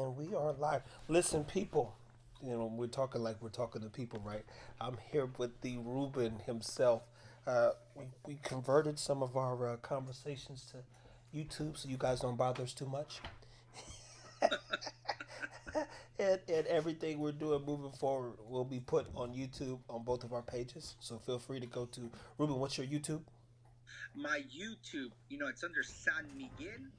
And we are live. Listen, people, we're talking like we're talking to people, right? I'm here with the Ruben himself. We converted some of our conversations to YouTube so you guys don't bother us too much. And everything we're doing moving forward will be put on YouTube on both of our pages. So feel free to go to Ruben. What's your YouTube? My YouTube, it's under San Miguel,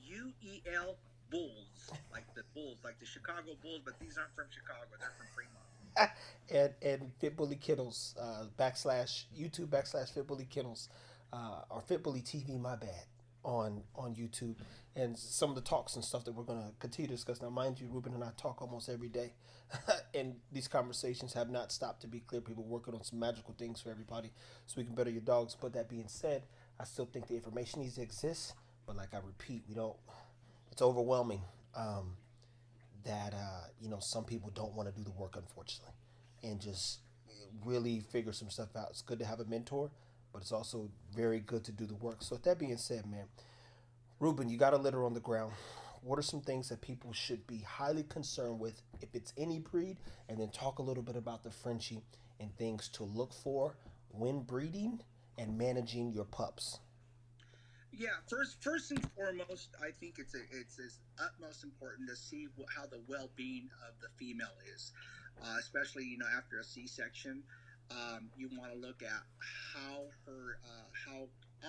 SanMiguel Bulls, like the Bulls, like the Chicago Bulls, but these aren't from Chicago; they're from Fremont. And Fit Bully Kennels backslash YouTube backslash Fit Bully Kennels or Fit Bully TV. My bad on YouTube and some of the talks and stuff that we're gonna continue to discuss. Now, mind you, Ruben and I talk almost every day, and these conversations have not stopped. To be clear, people working on some magical things for everybody, so we can better your dogs. But that being said, I still think the information needs to exist. But like I repeat, we don't. It's overwhelming. That some people don't want to do the work, unfortunately, and just really figure some stuff out. It's good to have a mentor, but it's also very good to do the work. So with that being said, man, Ruben, you got a litter on the ground. What are some things that people should be highly concerned with if it's any breed, and then talk a little bit about the Frenchie and things to look for when breeding and managing your pups. Yeah, first and foremost, I think it's utmost important to see how the well-being of the female is, especially after a C-section. You want to look at how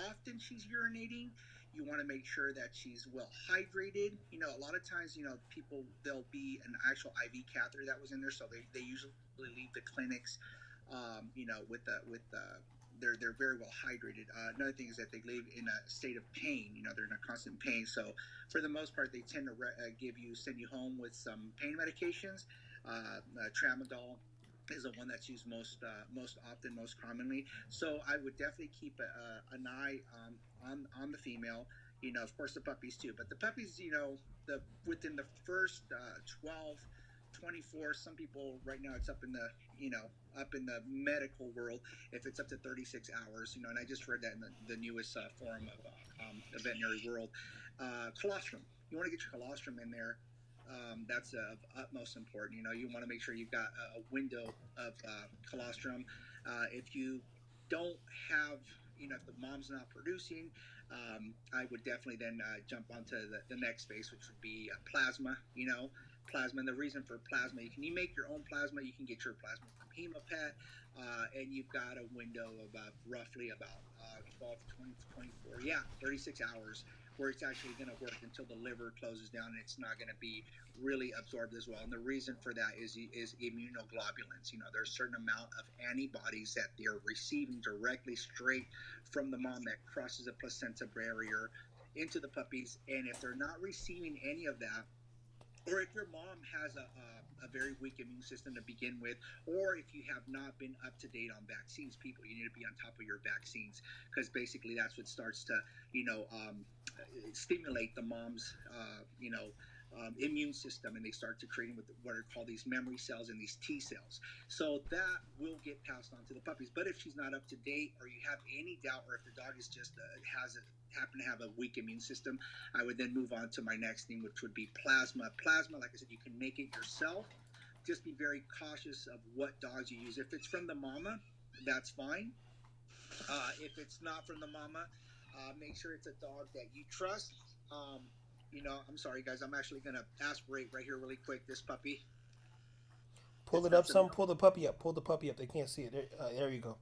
often she's urinating. You want to make sure that she's well hydrated. A lot of times, people there'll be an actual IV catheter that was in there, so they usually leave the clinics, with they're very well hydrated. Another thing is that they live in a state of pain. They're in a constant pain. So for the most part, they tend to send you home with some pain medications. Tramadol is the one that's used most often, most commonly. So I would definitely keep an eye on the female. Of course, the puppies too. But the puppies, the within the first 12 24, some people right now it's up in the medical world, if it's up to 36 hours, and I just read that in the newest forum of the veterinary world. Colostrum, you want to get your colostrum in there. That's of utmost important. You want to make sure you've got a window of colostrum. If you don't have, if the mom's not producing, I would definitely then jump onto the next phase, which would be plasma. Plasma. And the reason for plasma, you make your own plasma. You can get your plasma from Hemopet, and you've got a window of roughly about 12 to 20 to 24, 36 hours, where it's actually going to work until the liver closes down and it's not going to be really absorbed as well. And the reason for that is immunoglobulins. There's a certain amount of antibodies that they're receiving directly straight from the mom that crosses the placenta barrier into the puppies. And if they're not receiving any of that, or if your mom has a very weak immune system to begin with, or if you have not been up to date on vaccines, people, you need to be on top of your vaccines, because basically that's what starts to, stimulate the mom's, immune system, and they start to create with what are called these memory cells and these T cells. So that will get passed on to the puppies. But if she's not up to date, or you have any doubt, or if the dog is just happen to have a weak immune system, I would then move on to my next thing, which would be plasma. Plasma, like I said, you can make it yourself. Just be very cautious of what dogs you use. If it's from the mama, that's fine. If it's not from the mama, make sure it's a dog that you trust. I'm sorry, guys. I'm actually going to aspirate right here really quick this puppy. Pull It's it got up some some. Pull the puppy up. Pull the puppy up. They can't see it. There you go.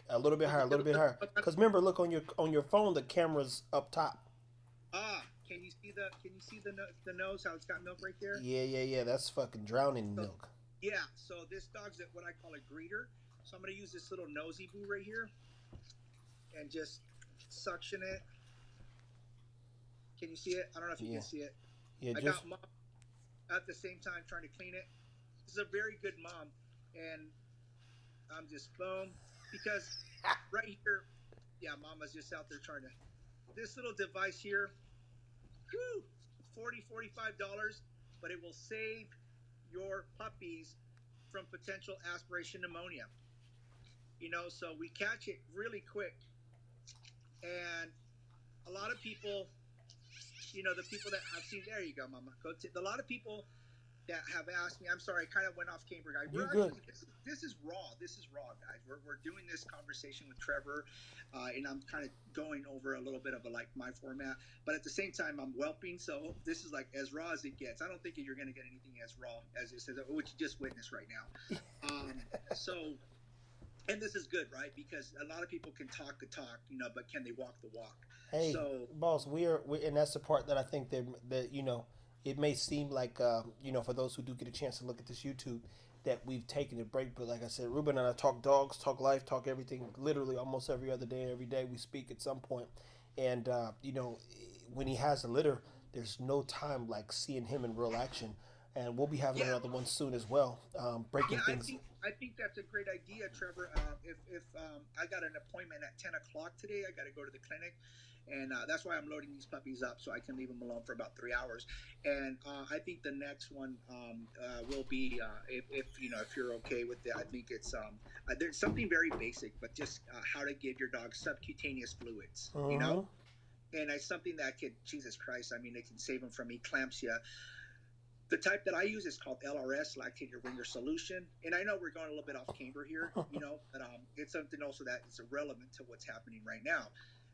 A little bit higher. A little bit higher. Because remember, look on your phone. The camera's up top. can you see the nose, how it's got milk right there? Yeah. That's fucking drowning So milk. yeah, so this dog's at what I call a greeter. So I'm going to use this little nosy boo right here and just suction it. Can you see it? I don't know if you can Yeah. see it. Yeah. I Just got mom at the same time trying to clean it. This is a very good mom, and I'm just boom, because right here, yeah, mama's just out there trying to. This little device here, whoo, 40 $45, but it will save your puppies from potential aspiration pneumonia. So we catch it really quick, and a lot of people the people that I've seen. There you go, Mama. A lot of people that have asked me. I'm sorry, I kind of went off camera, guys. You We're good? actually this is raw. This is raw, guys. We're doing this conversation with Trevor, and I'm kind of going over a little bit of a like my format, but at the same time I'm whelping. So this is like as raw as it gets. I don't think you're going to get anything as raw as it says, what you just witnessed right now. So. And this is good, right? Because a lot of people can talk the talk, but can they walk the walk? Hey, So boss, and that's the part that I think that it may seem like for those who do get a chance to look at this YouTube, that we've taken a break. But like I said, Ruben and I talk dogs, talk life, talk everything. Literally, almost every other day, every day we speak at some point. And when he has a litter, there's no time like seeing him in real action. And we'll be having yeah, another one soon as well, breaking yeah, things. I think that's a great idea, Trevor. If I got an appointment at 10 o'clock today, I got to go to the clinic, and that's why I'm loading these puppies up so I can leave them alone for about 3 hours. And I think the next one will be if you're okay with it. I think it's there's something very basic, but just how to give your dog subcutaneous fluids. Mm-hmm. And it's something that could, Jesus Christ, I mean, it can save them from eclampsia. The type that I use is called LRS, lactated ringer solution. And I know we're going a little bit off camber here, but it's something also that is irrelevant to what's happening right now.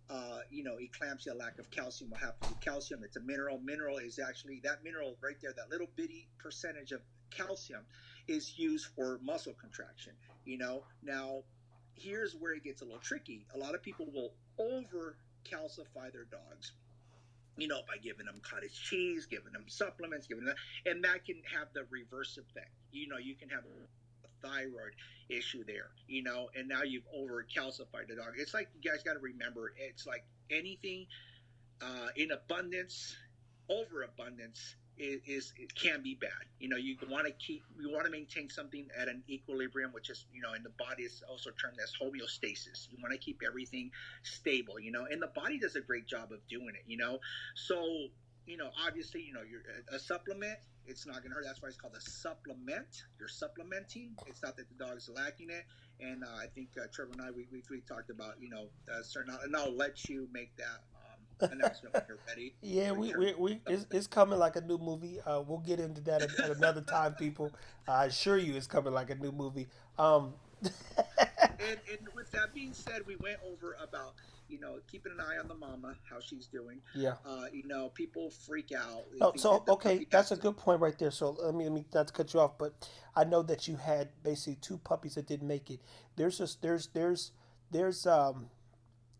Eclampsia, lack of calcium will happen with calcium. It's a mineral. Mineral is actually that mineral right there, that little bitty percentage of calcium is used for muscle contraction. Now here's where it gets a little tricky. A lot of people will over calcify their dogs, by giving them cottage cheese, giving them supplements, giving them, and that can have the reverse effect. You can have a thyroid issue there, and now you've over calcified the dog. It's like you guys got to remember, it's like anything in abundance, overabundance it can be bad. You want to maintain something at an equilibrium, which is in the body is also termed as homeostasis. You want to keep everything stable, and the body does a great job of doing it. So obviously you're a supplement. It's not going to hurt. That's why it's called a supplement. You're supplementing. It's not that the dog is lacking it. And I think Trevor and I we talked about certain, and I'll let you make that announcement when you're ready. Yeah, When you're it's coming like a new movie. We'll get into that at another time, people. I assure you, it's coming like a new movie. Um, and with that being said, we went over about keeping an eye on the mama, how she's doing. yeah. People freak out. They Oh, think so that the okay, puppy that's has a to. good point right there. So let me not to cut you off, but I know that you had basically two puppies that didn't make it. There's just there's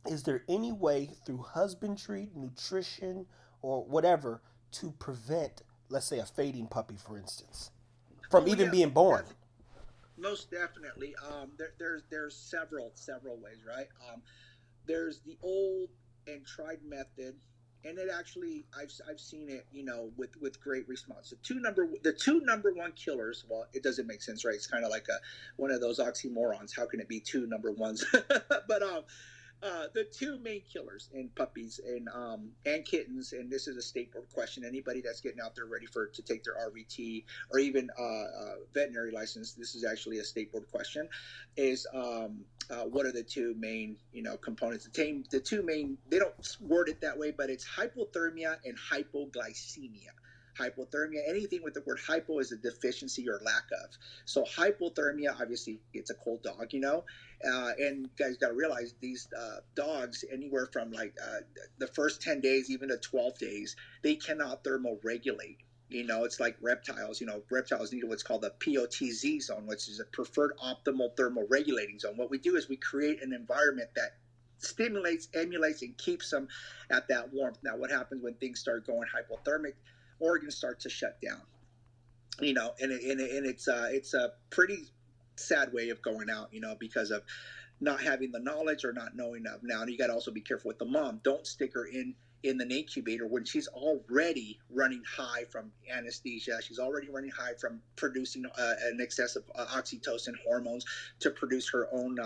is there any way through husbandry, nutrition, or whatever to prevent, let's say, a fading puppy, for instance, from Oh even yeah, being born? most definitely. There's several ways, right? There's the old and tried method, and it actually I've seen it, with great response. The two number one killers. Well, it doesn't make sense, right? It's kind of like a one of those oxymorons. How can it be two number ones? But the two main killers in puppies and kittens, and this is a state board question. Anybody that's getting out there ready to take their RVT or even veterinary license, this is actually a state board question. Is what are the two main components? The two main, they don't word it that way, but it's hypothermia and hypoglycemia. Hypothermia, anything with the word hypo is a deficiency or lack of. So hypothermia, obviously, it's a cold dog, and you guys got to realize these dogs, anywhere from like the first 10 days, even to 12 days, they cannot thermoregulate. It's like reptiles. Reptiles need what's called the POTZ zone, which is a preferred optimal thermoregulating zone. What we do is we create an environment that stimulates, emulates, and keeps them at that warmth. Now, what happens when things start going hypothermic? Organs start to shut down. And it's a pretty sad way of going out, because of not having the knowledge or not knowing of. Now, you got to also be careful with the mom. Don't stick her in the incubator when she's already running high from anesthesia. She's already running high from producing an excess of oxytocin hormones to produce her own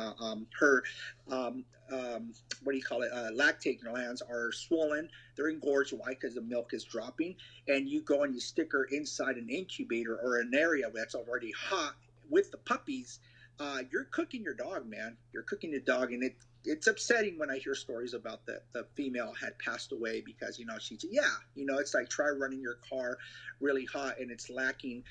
her what do you call it? Lactate glands are swollen. They're engorged. Why? Because the milk is dropping. And you go and you stick her inside an incubator or an area that's already hot with the puppies. you're cooking your dog, man. You're cooking your dog, and it's upsetting when I hear stories about the female had passed away because she's it's like try running your car really hot and it's lacking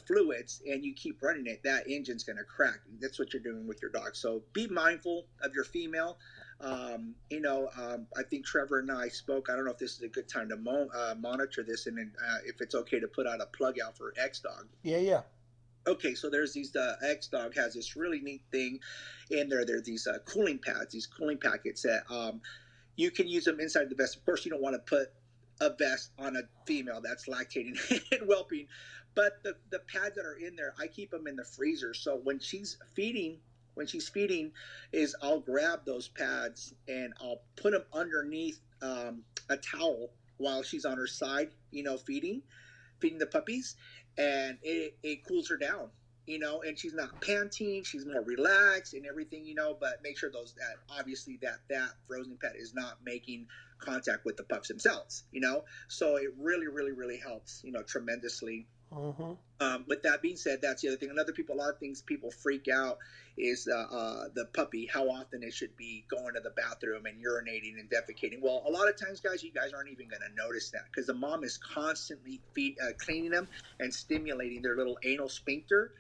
fluids, and you keep running it, that engine's gonna crack. That's what you're doing with your dog. So be mindful of your female. I think Trevor and I spoke. I don't know if this is a good time to monitor this, and if it's okay to put out a plug out for X Dog. Yeah, yeah. Okay, so there's these X Dog has this really neat thing in there. There are these cooling pads, these cooling packets that you can use them inside the vest. Of course, you don't want to put a vest on a female that's lactating and whelping, but the pads that are in there, I keep them in the freezer. So when she's feeding, is I'll grab those pads and I'll put them underneath a towel while she's on her side, feeding the puppies, and it cools her down, and she's not panting, she's more relaxed and everything, but make sure that obviously that frozen pet is not making contact with the pups themselves, so it really, really, really helps, tremendously. Mm-hmm. With that being said, that's the other thing. A lot of things people freak out is the puppy, how often it should be going to the bathroom and urinating and defecating. Well, a lot of times, guys, you guys aren't even going to notice that because the mom is constantly cleaning them and stimulating their little anal sphincter,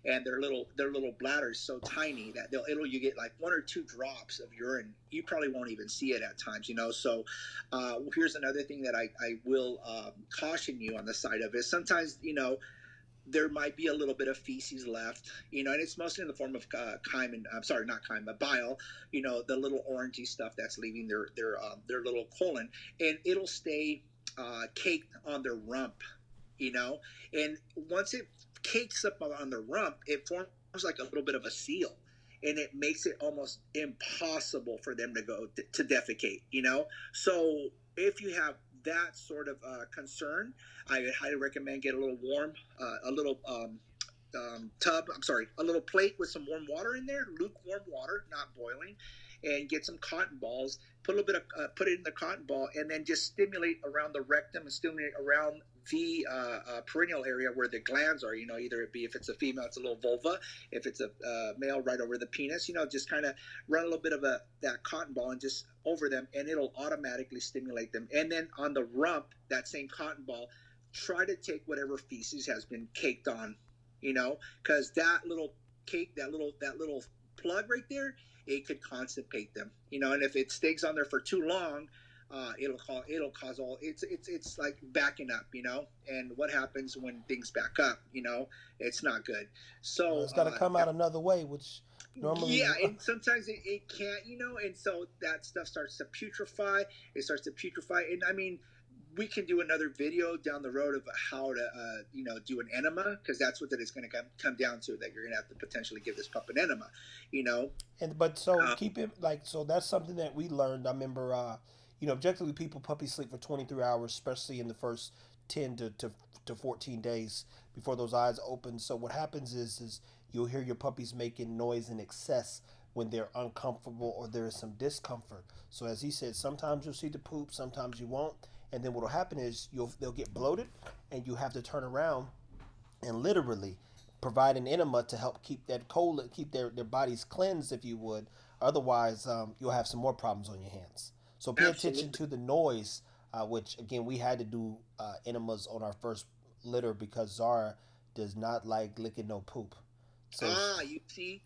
and their little bladder is so tiny that you get like 1 or 2 drops of urine. You probably won't even see it at times, So here's another thing that I will caution you on the side of it. Sometimes, there might be a little bit of feces left, and it's mostly in the form of chyme, and I'm sorry, not chyme, but bile, the little orangey stuff that's leaving their little colon, and it'll stay caked on their rump, and once it cakes up on the rump, it forms like a little bit of a seal, and it makes it almost impossible for them to go to defecate, So if you have that sort of concern, I would highly recommend get a little warm, a little tub. I'm sorry, a little plate with some warm water in there, lukewarm water, not boiling, and get some cotton balls. Put it in the cotton ball, and then just stimulate around the rectum and stimulate around the perineal area where the glands are. Either it be, if it's a female, it's a little vulva. If it's a male, right over the penis. Just kind of run a little bit of that cotton ball and just over them, and it'll automatically stimulate them. And then on the rump, that same cotton ball, try to take whatever feces has been caked on, because that little cake, that little plug right there, it could constipate them, and if it stays on there for too long, it'll cause all it's like backing up, and what happens when things back up, it's not good. So It's got to come out another way, which normally. yeah, and sometimes it can't, and so that stuff starts to putrefy. It starts to putrefy, and I mean, we can do another video down the road of how to, do an enema, because that's what it's going to come down to. That you're going to have to potentially give this pup an enema, you know. And but so keep it like so that's something that we learned. I remember, objectively, puppies sleep for 23 hours, especially in the first 10 to 14 days before those eyes open. So what happens is you'll hear your puppies making noise in excess when they're uncomfortable or there is some discomfort. So as he said, sometimes you'll see the poop, sometimes you won't, and then what'll happen is they'll get bloated, and you have to turn around and literally provide an enema to help keep that cold, keep their bodies cleansed, if you would. Otherwise, you'll have some more problems on your hands. So pay attention Absolutely. to the noise, which again we had to do enemas on our first litter because Zara does not like licking no poop. So You see,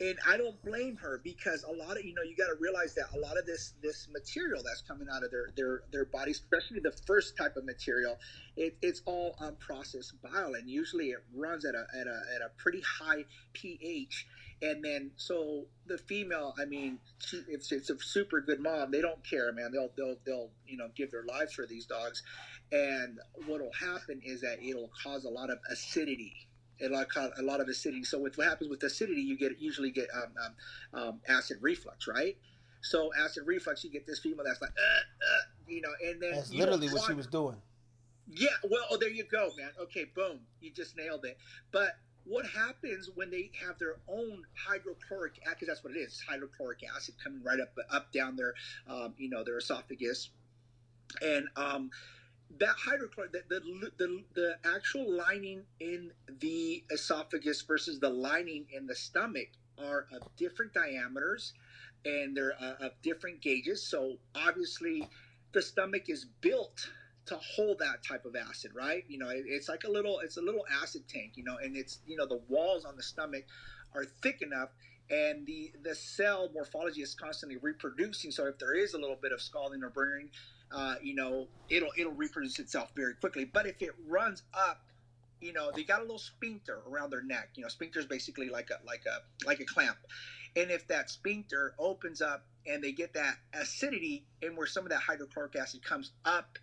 and I don't blame her, because a lot of, you got to realize that a lot of this material that's coming out of their body, especially the first type of material, it's all unprocessed bile, and usually it runs at a pretty high pH. And then so the female, I mean, if it's a super good mom, they don't care, man. They'll give their lives for these dogs, and what'll happen is that it'll cause a lot of acidity, a lot of acidity. So what happens with acidity, you usually get acid reflux, right? So acid reflux, you get this female that's like, and then that's you don't literally what she want. was doing. Yeah, well, oh, there you go, man. Okay, boom, you just nailed it. But what happens when they have their own hydrochloric acid? Because that's what it is, hydrochloric acid coming right up down their esophagus, and that hydrochloric, the actual lining in the esophagus versus the lining in the stomach are of different diameters, and they're of different gauges. So obviously, the stomach is built to hold that type of acid, right? It's like it's a little acid tank, and it's, the walls on the stomach are thick enough, and the cell morphology is constantly reproducing. So if there is a little bit of scalding or burning, it'll reproduce itself very quickly. But if it runs up, they got a little sphincter around their neck. Sphincter is basically like a clamp, and if that sphincter opens up and they get that acidity, and where some of that hydrochloric acid comes up,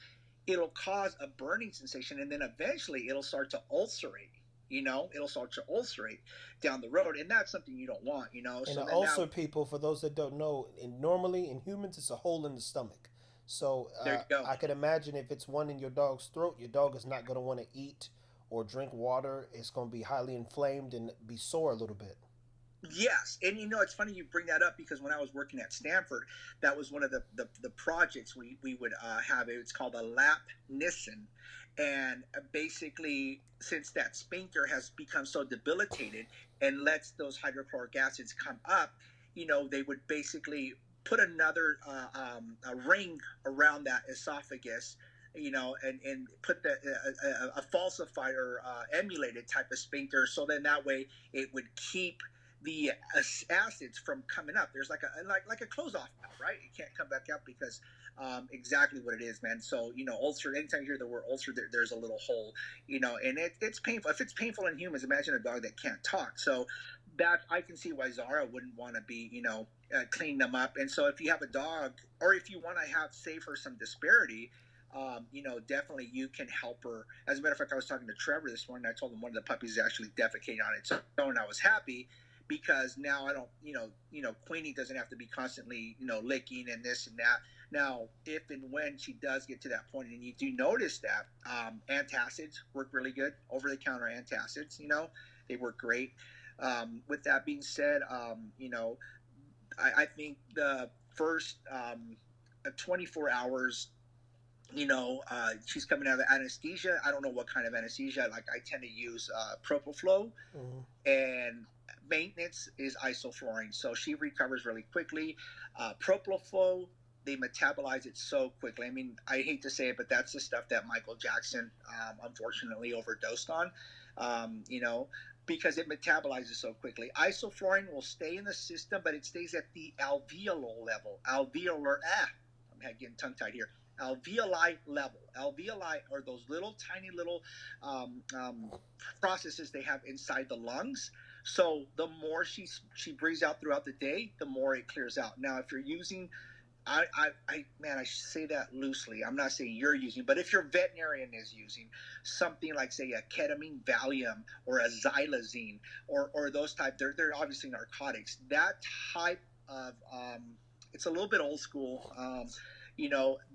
it'll cause a burning sensation, and then eventually it'll start to ulcerate. It'll start to ulcerate down the road, and that's something you don't want. And So the then now, ulcer, people, for those that don't know, normally in humans, it's a hole in the stomach. So there you go. I could imagine if it's one in your dog's throat, your dog is not going to want to eat or drink water. It's going to be highly inflamed and be sore a little bit. Yes, and it's funny you bring that up, because when I was working at Stanford, that was one of the projects we would have. It's called a lap nissen, and basically, since that sphincter has become so debilitated and lets those hydrochloric acids come up, they would basically put another a ring around that esophagus, and put a falsified or emulated type of sphincter, so then that way it would keep the acids from coming up. There's like a close off valve, right? It can't come back up, because exactly what it is, man. So ulcer. Anytime you hear the word ulcer, there's a little hole, and it's painful. If it's painful in humans, imagine a dog that can't talk. So that I can see why Zara wouldn't want to be, clean them up. And so if you have a dog, or if you want to have save her some disparity, definitely you can help her. As a matter of fact, I was talking to Trevor this morning. I told him one of the puppies is actually defecating on its own. I was happy, because now I don't, Queenie doesn't have to be constantly, licking and this and that. Now, if and when she does get to that point, and you do notice that, antacids work really good. Over the counter antacids, they work great. With that being said, I think the first 24 hours, she's coming out of anesthesia. I don't know what kind of anesthesia. Like, I tend to use propofol, Mm-hmm. and maintenance is isoflurane, so she recovers really quickly. Propofol, they metabolize it so quickly. I mean, I hate to say it, but that's the stuff that Michael Jackson unfortunately overdosed on. You know, because it metabolizes so quickly. Isoflurane will stay in the system, but it stays at the alveolar level. I'm getting tongue tied here. Alveoli level. Alveoli are those little tiny little um, um, processes they have inside the lungs. So the more she breathes out throughout the day, the more it clears out. Now, if you're using, man, I say that loosely. I'm not saying you're using, but if your veterinarian is using something like, say, a ketamine Valium or a xylazine, or those type, they're obviously narcotics. That type of, it's a little bit old school.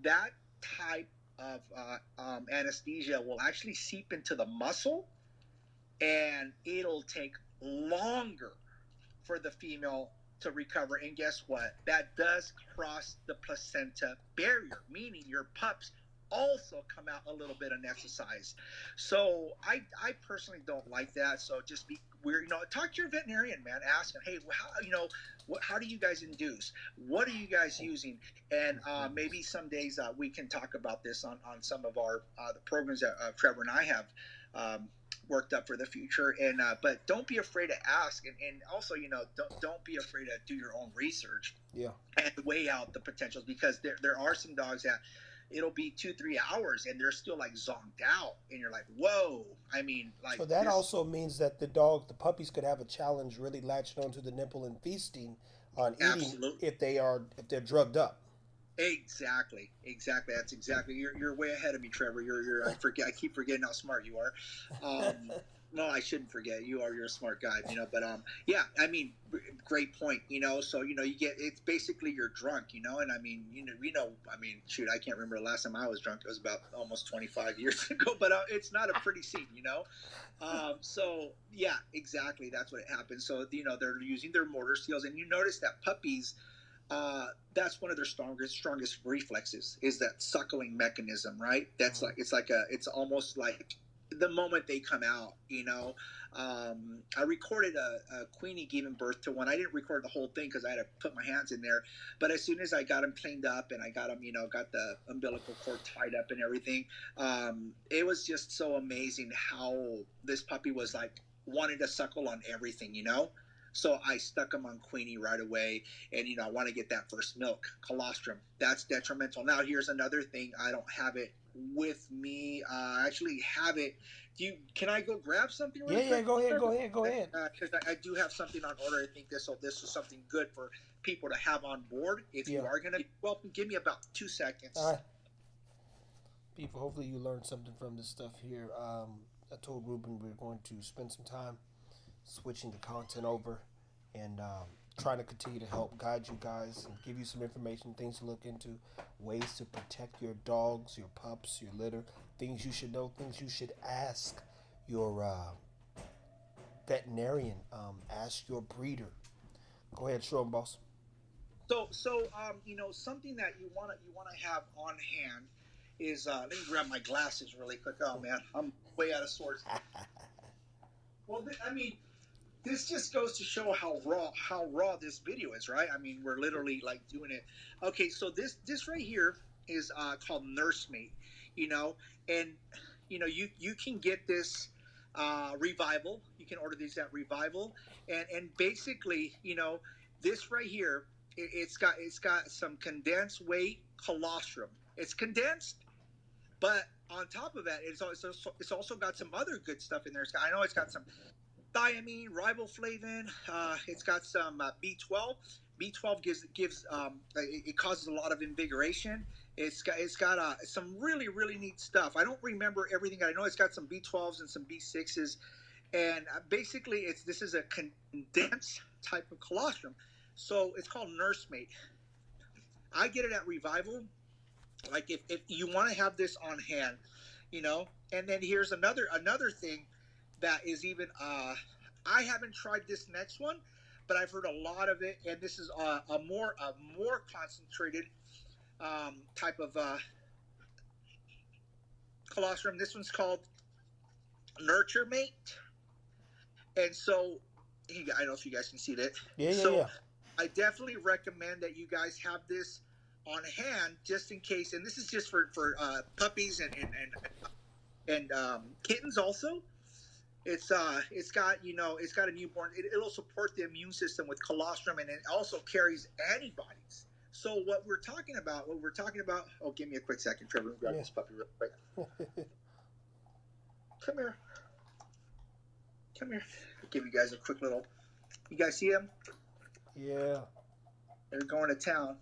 That type of anesthesia will actually seep into the muscle, and it'll take longer for the female to recover. And guess what? That does cross the placenta barrier, meaning your pups also come out a little bit anesthetized. So I personally don't like that. So just be weird. Talk to your veterinarian, man. Ask him, hey, how do you guys induce? What are you guys using? And maybe some days we can talk about this on some of our the programs that Trevor and I have worked up for the future. And but don't be afraid to ask, and also don't be afraid to do your own research. Yeah. And weigh out the potentials, because there are some dogs that it'll be 2-3 hours and they're still like zonked out, and you're like, whoa. I mean, like, So that this. also means that the puppies could have a challenge really latching onto the nipple and feasting on eating Absolutely. if they're drugged up. Exactly. That's exactly. You're way ahead of me, Trevor. You're. I keep forgetting how smart you are. No, I shouldn't forget. You're a smart guy, But yeah. I mean, great point. So you get, it's basically you're drunk, and I mean, I mean, shoot, I can't remember the last time I was drunk. It was about almost 25 years ago. But it's not a pretty scene. So yeah, exactly. That's what happens. So they're using their motor skills, and you notice that puppies, That's one of their strongest reflexes is that suckling mechanism, right? That's like it's almost like the moment they come out, I recorded a Queenie giving birth to one. I didn't record the whole thing because I had to put my hands in there. But as soon as I got them cleaned up and I got them, got the umbilical cord tied up and everything, it was just so amazing how this puppy was like wanting to suckle on everything. So I stuck him on Queenie right away, and I want to get that first milk, colostrum. That's detrimental. Now here's another thing. I don't have it with me. I actually have it. Can I go grab something Yeah, really yeah. quick? Go ahead, go ahead, go ahead. Because I do have something on order. I think this is something good for people to have on board. If you Yeah. are gonna, well, give me about 2 seconds. All right, people. Hopefully, you learned something from this stuff here. I told Ruben we are going to spend some time switching the content over and trying to continue to help guide you guys and give you some information, things to look into, ways to protect your dogs, your pups, your litter, things you should know, things you should ask your veterinarian, ask your breeder. Go ahead, show them, boss. Something that you wanna have on hand is let me grab my glasses really quick. Oh man, I'm way out of sorts. Well, I mean, this just goes to show how raw this video is, right? I mean, we're literally like doing it. Okay, so this right here is called Nursemate, you know, and you can get this Revival. You can order these at Revival, and basically, this right here, it's got some condensed weight colostrum. It's condensed, but on top of that, it's also got some other good stuff in there. I know it's got some thiamine, riboflavin. It's got some B12. B12 it causes a lot of invigoration. It's got some really really neat stuff. I don't remember everything. I know it's got some B12s and some B6s, and basically this is a condensed type of colostrum. So it's called Nursemate. I get it at Revival. Like if you want to have this on hand, And then here's another thing that is even I haven't tried this next one, but I've heard a lot of it, and this is a more concentrated type of colostrum. This one's called Nurture Mate, and so I don't know if you guys can see that. Yeah, yeah, So yeah. I definitely recommend that you guys have this on hand just in case, and this is just for puppies and kittens also. It's got a newborn. It'll support the immune system with colostrum, and it also carries antibodies. So what we're talking about. Oh, give me a quick second, Trevor. Let me grab Yeah. this puppy real quick. Come here, come here. I'll give you guys a quick little. You guys see him? Yeah. They're going to town.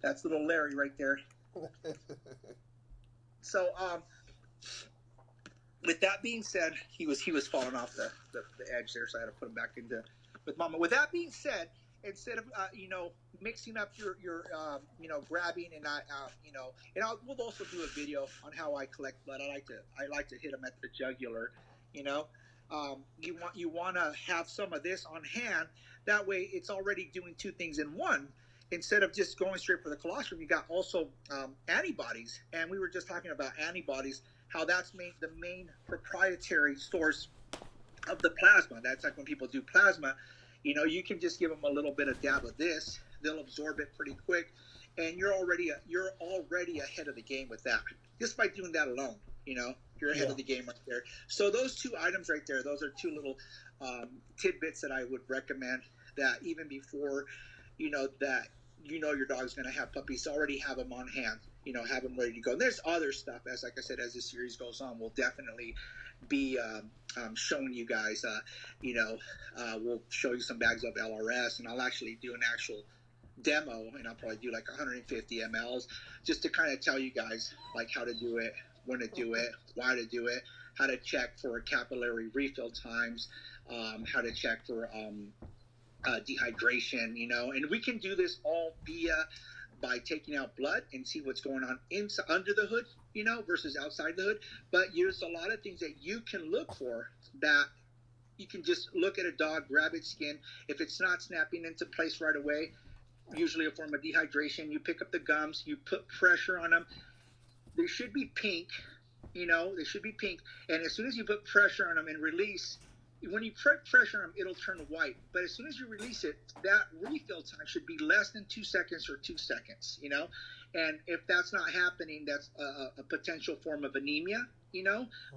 That's little Larry right there. So with that being said, he was falling off the edge there, so I had to put him back into with Mama. With that being said, instead of mixing up your grabbing and we'll also do a video on how I collect blood. I like to hit them at the jugular. You know, you want to have some of this on hand. That way, it's already doing two things in one. Instead of just going straight for the colostrum, you got also antibodies, and we were just talking about antibodies, how that's the main proprietary source of the plasma. That's like when people do plasma, you can just give them a little bit of dab of this, they'll absorb it pretty quick, and you're already ahead of the game with that. Just by doing that alone, you're ahead Yeah. of the game right there. So those two items right there, those are two little tidbits that I would recommend. That even before that your dog's going to have puppies, already have them on hand, have them ready to go. And there's other stuff, as like I said, as this series goes on, we'll definitely be showing you guys. We'll show you some bags of LRS, and I'll actually do an actual demo, and I'll probably do like 150 mLs, just to kind of tell you guys like how to do it, when to do it, why to do it, how to check for capillary refill times, how to check for dehydration, and we can do this all by taking out blood and see what's going on inside under the hood, versus outside the hood. But there's a lot of things that you can look for that you can just look at a dog, grab its skin. If it's not snapping into place right away, usually a form of dehydration. You pick up the gums, you put pressure on them. They should be pink, they should be pink. And as soon as you put pressure on them and release, when you put pressure on them, it'll turn white. But as soon as you release it, that refill time should be less than 2 seconds or 2 seconds. And if that's not happening, that's a potential form of anemia,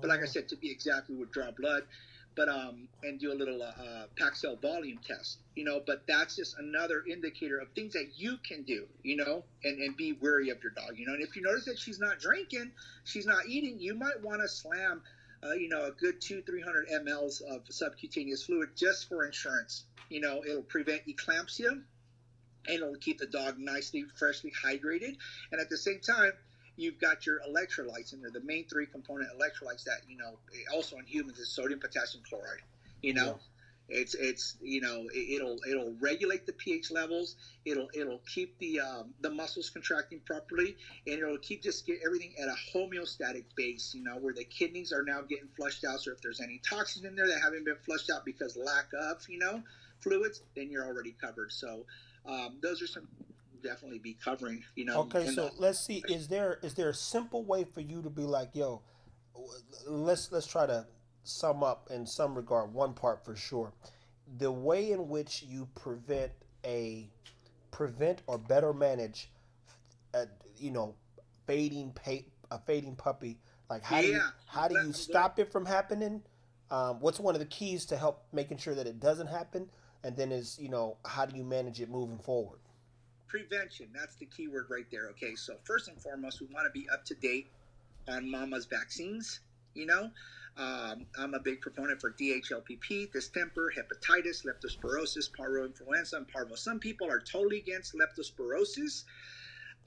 But like I said, to be exact, we would draw blood, but and do a little pack cell volume test, But that's just another indicator of things that you can do, and be wary of your dog, And if you notice that she's not drinking, she's not eating, you might want to slam, a good 200-300 mLs of subcutaneous fluid just for insurance. It'll prevent eclampsia, and it'll keep the dog nicely, freshly hydrated. And at the same time, you've got your electrolytes in there, the main three component electrolytes that, also in humans is sodium, potassium, chloride. Yeah. It'll regulate the pH levels. It'll keep the muscles contracting properly, and it'll get everything at a homeostatic base, where the kidneys are now getting flushed out. So if there's any toxins in there that haven't been flushed out because lack of, fluids, then you're already covered. So those are some definitely be covering, Okay, so let's see. Is there a simple way for you to be like, yo, let's try to sum up in some regard one part for sure. The way in which you prevent or better manage, a, you know, a fading puppy. Like Yeah, how do you stop it from happening? What's one of the keys to help making sure that it doesn't happen? And then how do you manage it moving forward? prevention. That's the key word right there. Okay, so first and foremost, we want to be up to date on mama's vaccines. I'm a big proponent for DHLPP, distemper, hepatitis, leptospirosis, parvo influenza, and parvo. Some people are totally against leptospirosis.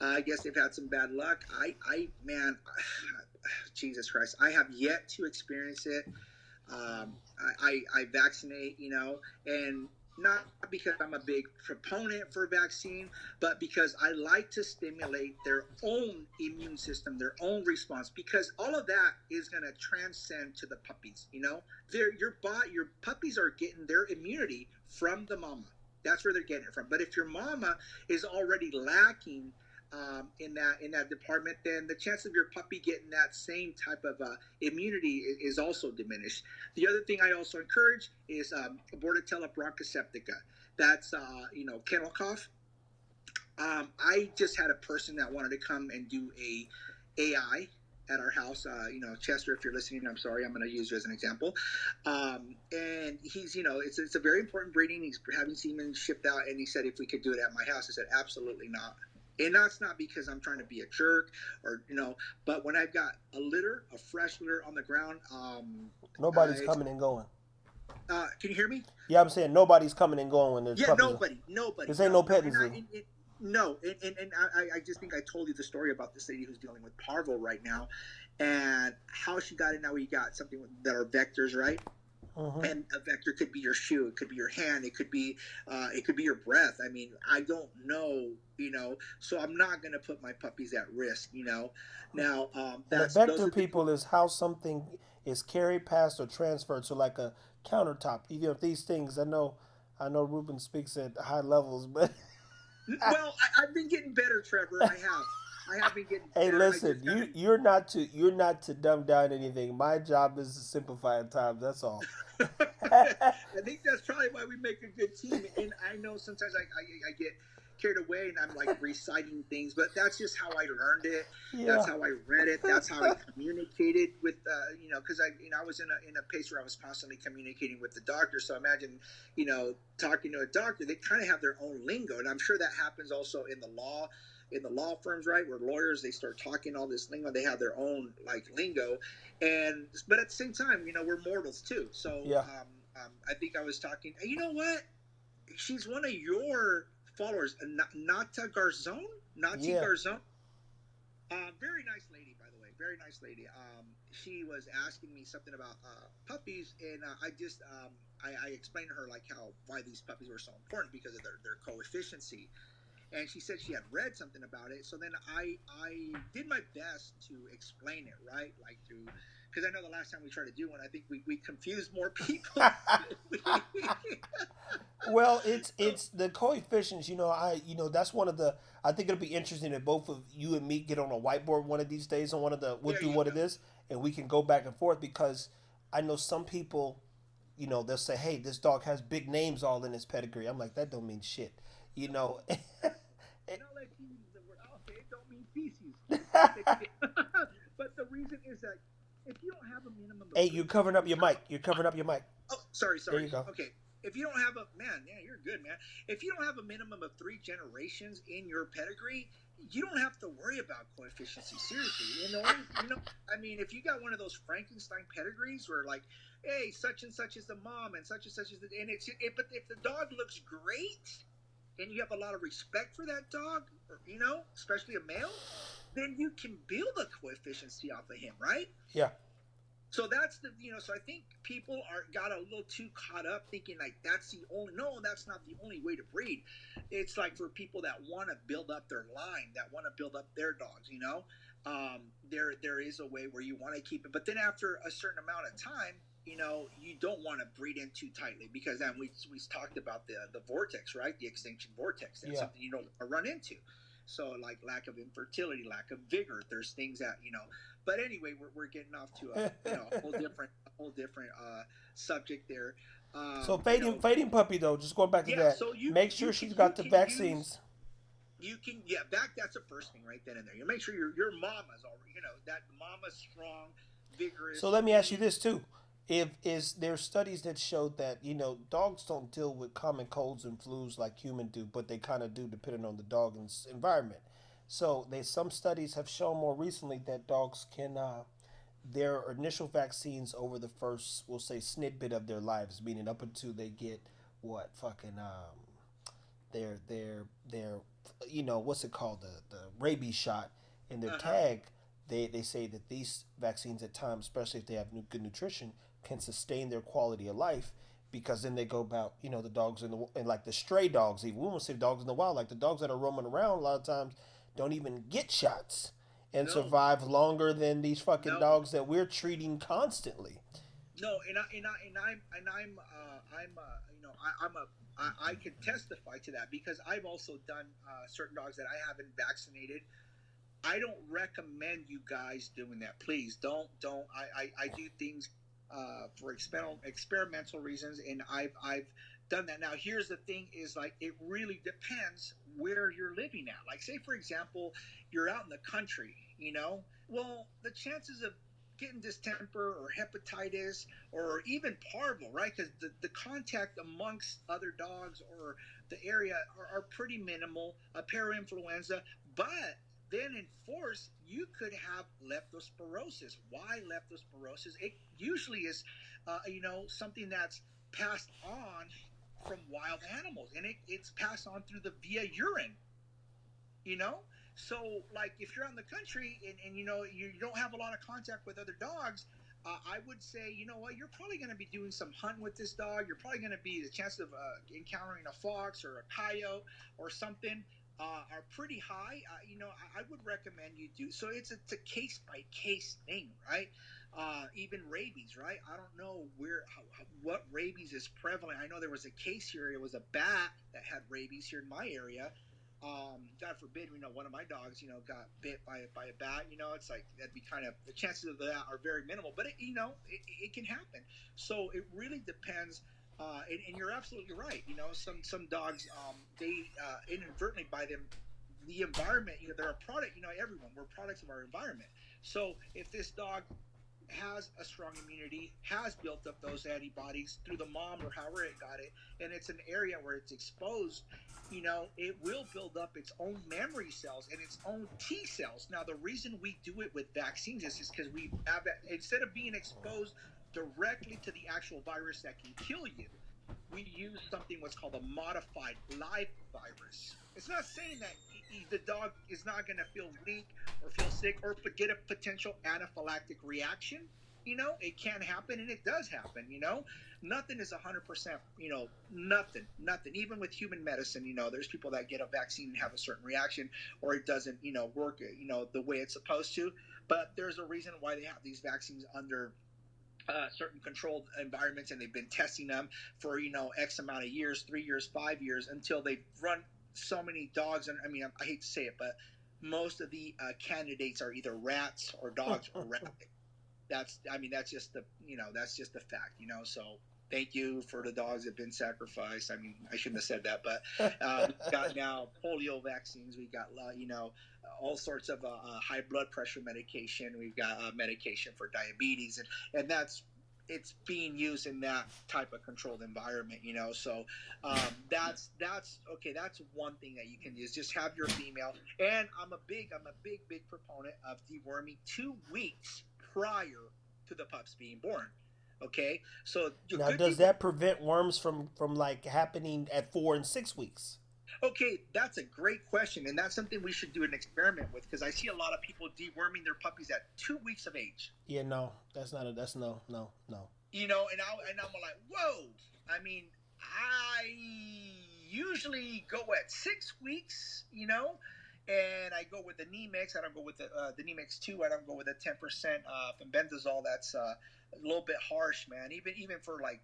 I guess they've had some bad luck. Man, Jesus Christ, I have yet to experience it. I vaccinate, and not because I'm a big proponent for vaccine, but because I like to stimulate their own immune system, their own response, because all of that is going to transcend to the puppies. Your puppies are getting their immunity from the mama. That's where they're getting it from. But if your mama is already lacking in that department, then the chance of your puppy getting that same type of immunity is also diminished. The other thing I also encourage is Bordetella bronchoseptica. That's kennel cough. I just had a person that wanted to come and do a AI at our house. Chester, if you're listening, I'm sorry, I'm going to use you as an example. And he's, it's a very important breeding. He's having semen shipped out, and he said if we could do it at my house. I said absolutely not. And that's not because I'm trying to be a jerk but when I've got a fresh litter on the ground, Nobody's coming and going. Can you hear me? Yeah, I'm saying nobody's coming and going when there's puppies. Nobody. This ain't no petting zoo. No, and I just think I told you the story about this lady who's dealing with parvo right now, and how she got it. Now we got something that are vectors, right? Mm-hmm. And a vector could be your shoe, it could be your hand, it could be your breath. I mean, I don't know, so I'm not going to put my puppies at risk. Now the vector people is how something is carried, passed, or transferred to like a countertop. If these things, I know Ruben speaks at high levels, but well, I've been getting better, Trevor. I have been getting better. Hey, listen, you're not to dumb down anything. My job is to simplify at times. That's all. I think that's probably why we make a good team. And I know sometimes I get carried away and I'm like reciting things, but that's just how I learned it. Yeah. That's how I read it. That's how I communicated with, because I was in a pace where I was constantly communicating with the doctor. So imagine, talking to a doctor, they kind of have their own lingo. And I'm sure that happens also in the law firms, right, where lawyers, they start talking all this lingo, they have their own like lingo, but at the same time, we're mortals too. So yeah. I think I was talking. You know what? She's one of your followers, Nata Garzon. Garzon. Very nice lady, by the way. Very nice lady. She was asking me something about puppies, and I just I explained to her like why these puppies were so important because of their coefficiency. And she said she had read something about it. So then I did my best to explain it, right? Like through because I know the last time we tried to do one, I think we confused more people. Well, So it's the coefficients. That's one of the. I think it'll be interesting if both of you and me get on a whiteboard one of these days on one of the. We'll there do you what go. it is, and we can go back and forth because I know some people. They'll say, "Hey, this dog has big names all in his pedigree." I'm like, that don't mean shit. You know. And I'll let you use the word. Okay, it don't mean feces. I'll take it. But the reason is that if you don't have a minimum of Hey, you're three covering up your generations, mic. You're covering up your mic. oh, sorry, There sorry. you go. Okay. If you don't have a man, yeah, you're good, man. If you don't have a minimum of three generations in your pedigree, you don't have to worry about coefficiency seriously. I mean, if you got one of those Frankenstein pedigrees where like, hey, such and such is the mom and such is the, and but if the dog looks great and you have a lot of respect for that dog, or, especially a male, then you can build a coefficiency off of him, right? Yeah. So that's so I think people are got a little too caught up thinking like that's the only, no, that's not the only way to breed. It's like for people that want to build up their line, that want to build up their dogs, there is a way where you want to keep it, but then after a certain amount of time, you don't want to breed in too tightly because then we talked about the vortex, right? The extinction vortex. That's Yeah. something you don't run into. So like lack of infertility, lack of vigor. There's things that but anyway, we're getting off to a whole different subject there. So You know, fading puppy though. Just going back to yeah. that. So you Make you sure can she's you got the can use vaccines. you can yeah back. That's the first thing right then and there. You make sure your mama's already that mama's strong, So vigorous. let me ask you this too: If is there studies that show that dogs don't deal with common colds and flus like humans do, but they kind of do depending on the dog's environment. So they some studies have shown more recently that dogs can their initial vaccines over the first, we'll say, snippet of their lives, meaning up until they get what fucking their what's it called, the rabies shot in their Uh huh. tag. They say that these vaccines at times, especially if they have good nutrition, can sustain their quality of life because then they go about the dogs and like the stray dogs, even we won't say dogs in the wild, like the dogs that are roaming around a lot of times don't even get shots and No, survive longer than these fucking no, dogs that we're treating constantly. no. I can testify to that because I've also done certain dogs that I haven't vaccinated. I don't recommend you guys doing that. Please don't. I do things for experimental reasons, and I've done that. Now, here's the thing: is like it really depends where you're living at. Like, say for example, you're out in the country, Well, the chances of getting distemper or hepatitis or even parvo, right? Because the contact amongst other dogs or the area are pretty minimal. A parainfluenza, but then in force, you could have leptospirosis. Why leptospirosis? It usually is, something that's passed on from wild animals, and it's passed on through the via urine. You know, so like if you're out in the country and you don't have a lot of contact with other dogs. I would say, you know what, you're probably going to be doing some hunting with this dog. You're probably going to be the chance of encountering a fox or a coyote or something are pretty high. I would recommend you do so. It's a case by case thing, right? Even rabies, right? I don't know what rabies is prevalent. I know there was a case here. It was a bat that had rabies here in my area. God forbid, one of my dogs, got bit by a bat. It's like that'd be kind of the chances of that are very minimal, but it can happen. So it really depends. And you're absolutely right. Some dogs, they inadvertently by them, the environment. They're a product. Everyone, we're products of our environment. So if this dog has a strong immunity, has built up those antibodies through the mom or however it got it, and it's an area where it's exposed, it will build up its own memory cells and its own T cells. Now, the reason we do it with vaccines is because we have, instead of being exposed directly to the actual virus that can kill you, we use something what's called a modified live virus. It's not saying that the dog is not going to feel weak or feel sick or get a potential anaphylactic reaction. It can happen and it does happen. Nothing is 100%, nothing. Even with human medicine, there's people that get a vaccine and have a certain reaction or it doesn't, work, the way it's supposed to. But there's a reason why they have these vaccines under certain controlled environments, and they've been testing them for X amount of years, 3 years, 5 years, until they've run so many dogs. And I mean, I hate to say it, but most of the candidates are either rats or dogs or rabbits. That's just that's just the fact. So thank you for the dogs that have been sacrificed. I mean, I shouldn't have said that, but we've got now polio vaccines. We got all sorts of high blood pressure medication. We've got medication for diabetes, and that's it's being used in that type of controlled environment. So that's okay. That's one thing that you can use. Just have your female. And I'm a big proponent of deworming 2 weeks prior to the pups being born. Okay, so your Now, good does deworm. that prevent worms from like happening at 4 and 6 weeks? Okay, that's a great question, and that's something we should do an experiment with because I see a lot of people deworming their puppies at 2 weeks of age. Yeah, no, that's no, no, no. And I'm like, whoa. I mean, I usually go at 6 weeks, and I go with the knee mix. I don't go with the knee mix two. I don't go with the 10% benzazole. That's a little bit harsh, man. Even for like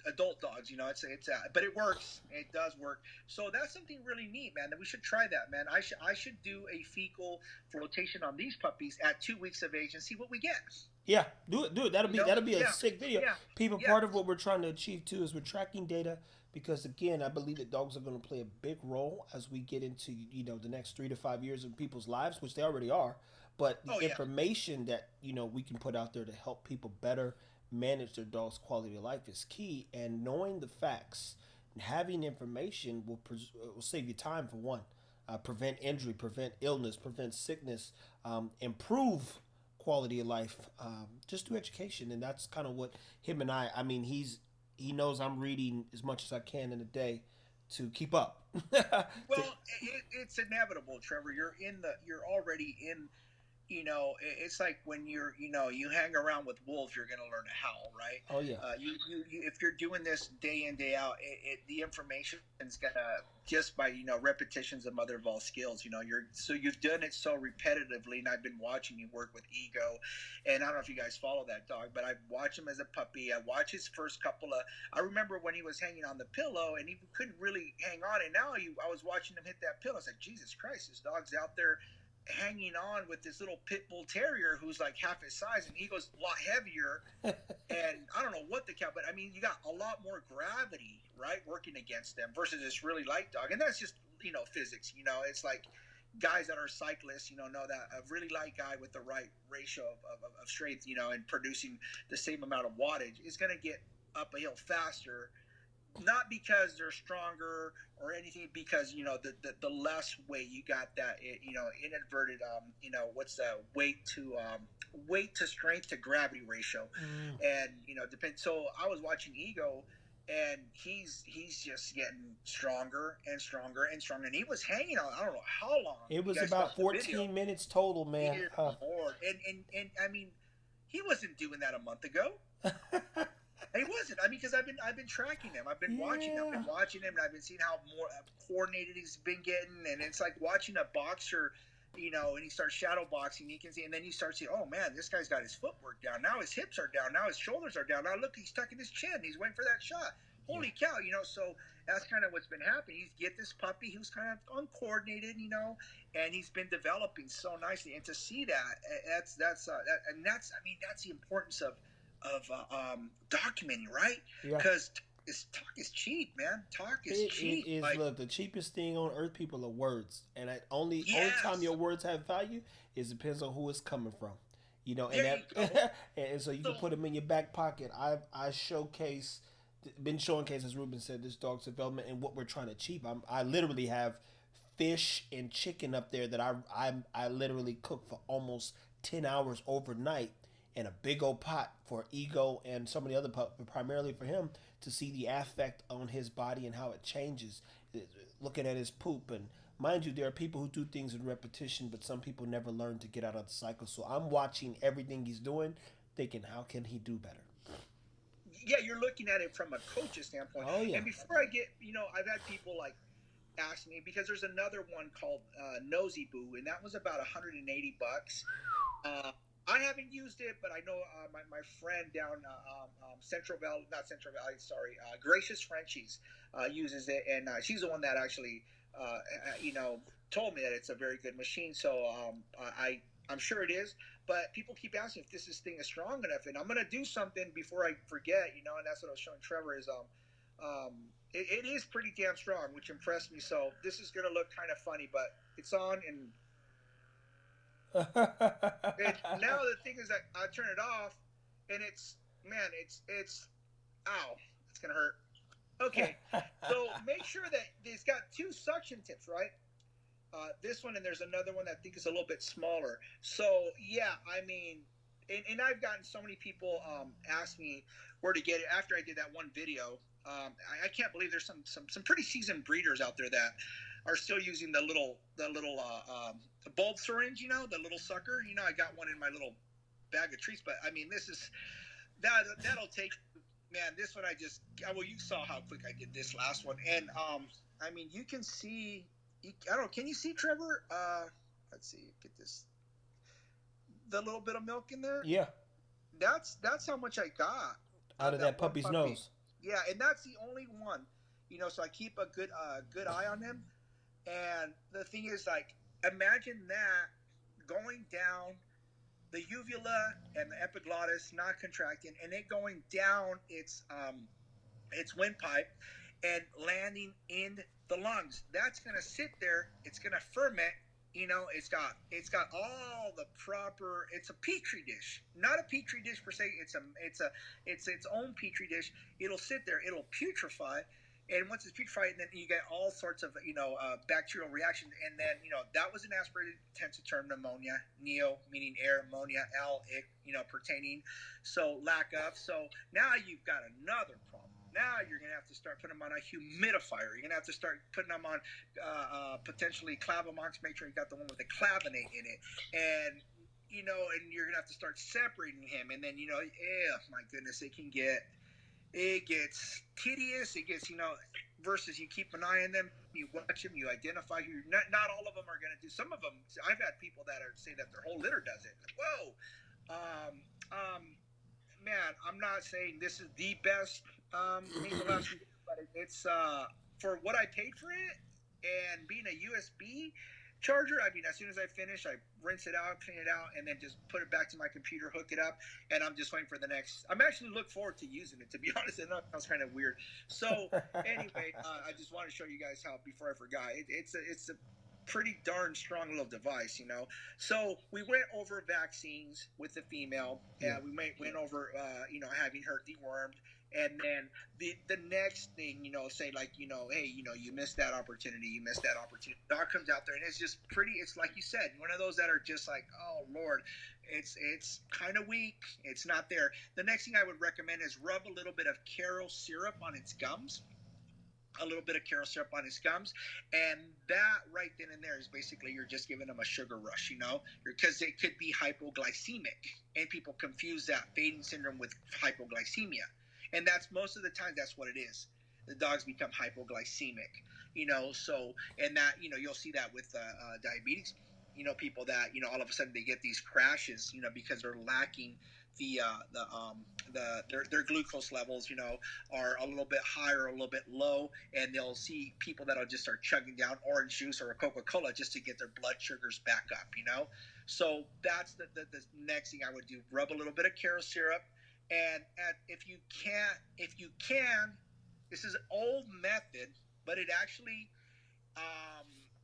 adult dogs, but it works. It does work. So that's something really neat, man. That we should try that, man. I should do a fecal flotation on these puppies at 2 weeks of age and see what we get. Yeah, do it, do it. That'll be a Yeah, sick video. yeah, People, yeah. part of what we're trying to achieve too is we're tracking data because again, I believe that dogs are going to play a big role as we get into the next 3 to 5 years of people's lives, which they already are. But Oh the yeah. information that we can put out there to help people better manage their dog's quality of life is key. And knowing the facts and having information will save you time for one, prevent injury, prevent illness, prevent sickness, improve quality of life, just through education. And that's kind of what him and I mean, he knows I'm reading as much as I can in a day to keep up. To, Well, it's inevitable, Trevor. You're already in. It's like when you hang around with wolves, you're going to learn to howl, right? oh yeah. If you're doing this day in day out, the information is gonna just by repetitions of mother of all skills. You've done it so repetitively, and I've been watching you work with Ego, and I don't know if you guys follow that dog, but I watched him as a puppy. I watched his first couple of. I remember when he was hanging on the pillow and he couldn't really hang on, and now I was watching him hit that pillow. I was like, Jesus Christ, this dog's out there hanging on with this little pit bull terrier who's like half his size, and Ego's a lot heavier. And I don't know what the count, but I mean, you got a lot more gravity, right, working against them versus this really light dog, and that's just physics. It's like guys that are cyclists, know that a really light guy with the right ratio of strength, and producing the same amount of wattage is going to get up a hill faster, not because they're stronger or anything, because the less weight you got, that inadverted what's the weight to strength to gravity ratio. Mm. And depends. So I was watching Ego, and he's just getting stronger and stronger and stronger, and he was hanging on, I don't know how long. It You was guys about watched the video. 14 minutes total, man. Dear Lord. And I mean, he wasn't doing that a month ago. He wasn't. I mean, because I've been tracking him. I've been watching him. I've Yeah. been watching him, and I've been seeing how more coordinated he's been getting. And it's like watching a boxer, and he starts shadow boxing. You can see, and then you start seeing, oh man, this guy's got his footwork down. Now his hips are down. Now his shoulders are down. Now look, he's tucking his chin. He's waiting for that shot. Yeah. Holy cow, So that's kind of what's been happening. He's get this puppy who's kind of uncoordinated, and he's been developing so nicely. And to see that, that's the importance of documenting, right? Yeah. Because talk is cheap, man. Talk is It cheap. is, Like, look, the cheapest thing on earth, people, are words. And only time yes, your words have value is depends on who it's coming from. And there you go. that and so you can So put them in your back pocket. I showcase been showcasing, as Ruben said, this dog's development and what we're trying to achieve. I literally have fish and chicken up there that I literally cook for almost 10 hours overnight in a big old pot for Ego and some of the other pup, but primarily for him to see the affect on his body and how it changes. Looking at his poop, and mind you, there are people who do things in repetition, but some people never learn to get out of the cycle. So I'm watching everything he's doing, thinking, how can he do better? yeah, you're looking at it from a coach's standpoint. Oh yeah. And before I get, I've had people like ask me because there's another one called Nosy Boo, and that was about $180. Uh, I haven't used it, but I know my friend down Central Valley, not Central Valley, sorry, Gracious Frenchies uses it, and she's the one that actually, you know, told me that it's a very good machine. So I'm sure it is, but people keep asking if thing is strong enough, and I'm gonna do something before I forget, you know, and that's what I was showing Trevor is it is pretty damn strong, which impressed me. So this is gonna look kind of funny, but it's on and now the thing is that I turn it off, and it's man, it's ow, it's gonna hurt. Okay, so make sure that it's got two suction tips, right? This one and there's another one that I think is a little bit smaller. So yeah, I mean, and I've gotten so many people ask me where to get it after I did that one video. I can't believe there's some pretty seasoned breeders out there that are still using the bulb syringe, you know, the little sucker. You know, I got one in my little bag of treats, but I mean, this is that'll take. Man, this one well, you saw how quick I did this last one, and I mean, you can see. I don't know. Can you see Trevor? Let's see. Get this. The little bit of milk in there. Yeah, That's how much I got out of that that one puppy's puppy. nose. Yeah, and that's the only one. You know, so I keep a good eye on him. And the thing is, like, imagine that going down the uvula and the epiglottis not contracting, and it going down its windpipe and landing in the lungs. That's going to sit there. It's going to ferment. You know, it's got all the proper. It's a petri dish, not a petri dish per se. It's its own petri dish. It'll sit there. It'll putrefy, and once it's putrefied, then you get all sorts of bacterial reactions. And then that was an aspirated intensive term pneumonia. Neo meaning air, ammonia, al, ic, pertaining. So lack of. So now you've got another problem. Now you're going to have to start putting them on a humidifier. You're going to have to start putting them on potentially clavamox. Make sure you got the one with the clavonate in it. And, and you're going to have to start separating him. And then, my goodness, it gets tedious. It gets, versus you keep an eye on them, you watch them, you identify who. Not all of them are going to do. Some of them, I've had people that say that their whole litter does it. Like, whoa. Um, um, Man, I'm not saying this is the best nasal aspiration, but it's for what I paid for it and being a USB charger. I mean, as soon as I finish, I rinse it out, clean it out, and then just put it back to my computer, hook it up, and I'm just waiting for the next. I'm actually look forward to using it. To be honest, and that sounds kind of weird. So anyway, I just want to show you guys how. Before I forgot, it's a pretty darn strong little device, So we went over vaccines with the female, Yeah. and we went over, having her dewormed. And then the next thing, say like, hey, you missed that opportunity, Dog comes out there, and it's just pretty. It's like you said, one of those that are just like, oh Lord, it's kind of weak. It's not there. The next thing I would recommend is rub a little bit of Caro syrup on its gums, and that right then and there is basically you're just giving them a sugar rush, because it could be hypoglycemic, and people confuse that fading syndrome with hypoglycemia, and that's most of the time that's what it is. The dogs become hypoglycemic, so, and that, you'll see that with diabetes, people that, all of a sudden they get these crashes, because they're lacking their glucose levels, are a little bit high or a little bit low, and they'll see people that'll just start chugging down orange juice or a Coca-Cola just to get their blood sugars back up, So that's the next thing I would do. Rub a little bit of Caro syrup, and if you can, this is an old method, but it actually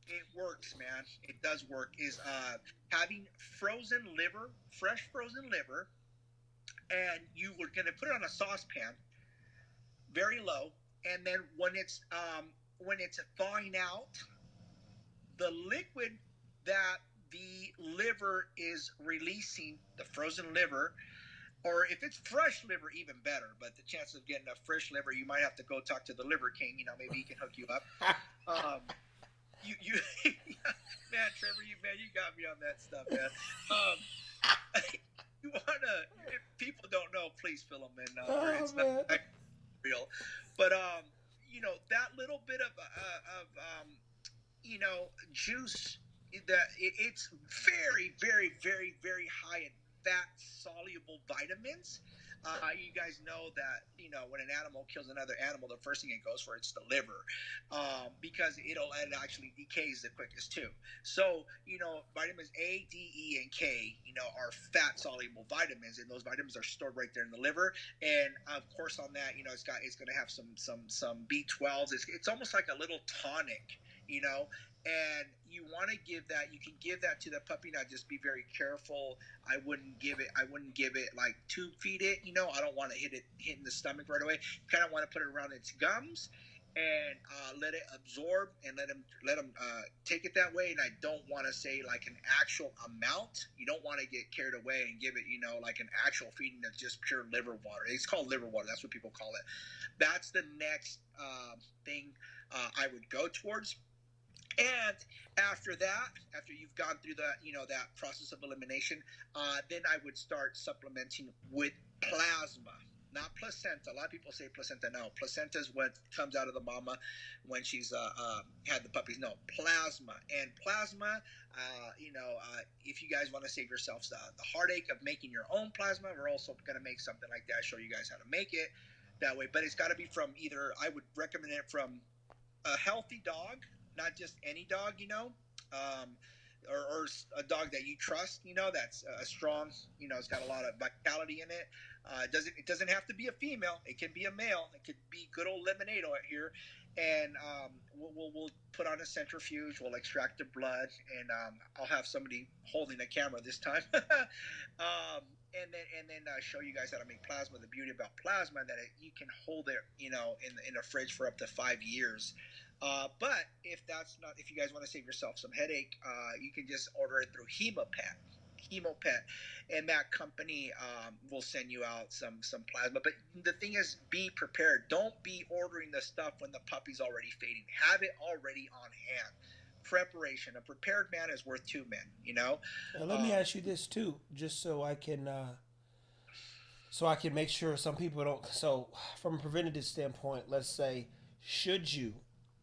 it works, man. It does work. Is having fresh frozen liver, and you were going to put it on a saucepan, very low, and then when it's thawing out, the liquid that the liver is releasing, the frozen liver, or if it's fresh liver, even better. But the chance of getting a fresh liver, you might have to go talk to the liver king. Maybe he can hook you up. You man, Trevor, you got me on that stuff, man. You wanna? If people don't know, please fill them in. It's not real, but that little bit of juice it's very, very, very, very high in fat soluble vitamins. You guys know that when an animal kills another animal, the first thing it goes for it's the liver, because it actually decays the quickest too. So vitamins A, D, E, and K, are fat soluble vitamins, and those vitamins are stored right there in the liver. And of course, on that, it's going to have some B12s. It's almost like a little tonic, you know and you want to give that. You can give that to the puppy. Now just be very careful. I wouldn't give it like tube feed it. I don't want to hit in the stomach right away. You kind of want to put it around its gums and let it absorb and let them take it that way. And I don't want to say like an actual amount. You don't want to get carried away and give it like an actual feeding that's just pure liver water. It's called liver water. That's what people call it. That's the next thing I would go towards. And after that, after you've gone through that process of elimination, then I would start supplementing with plasma, not placenta. A lot of people say placenta. No, placenta is what comes out of the mama when she's had the puppies. No, plasma. And plasma, if you guys want to save yourselves the heartache of making your own plasma, we're also going to make something like that. Show you guys how to make it that way. But it's got to be from either. I would recommend it from a healthy dog, not just any dog, or a dog that you trust, that's a strong, it's got a lot of vitality in it. It doesn't have to be a female. It can be a male. It could be good old lemonade here, and we'll put on a centrifuge. We'll extract the blood, and I'll have somebody holding the camera this time. And then show you guys how to make plasma. The beauty about plasma that you can hold it, in a fridge for up to 5 years. But if you guys want to save yourself some headache, you can just order it through Hemopet, and that company will send you out some plasma. But the thing is, be prepared. Don't be ordering the stuff when the puppy's already fading. Have it already on hand. Preparation. A prepared man is worth two men. And let me Um, ask you this too, just so I can make sure some people don't. So, from a preventative standpoint, let's say, should you,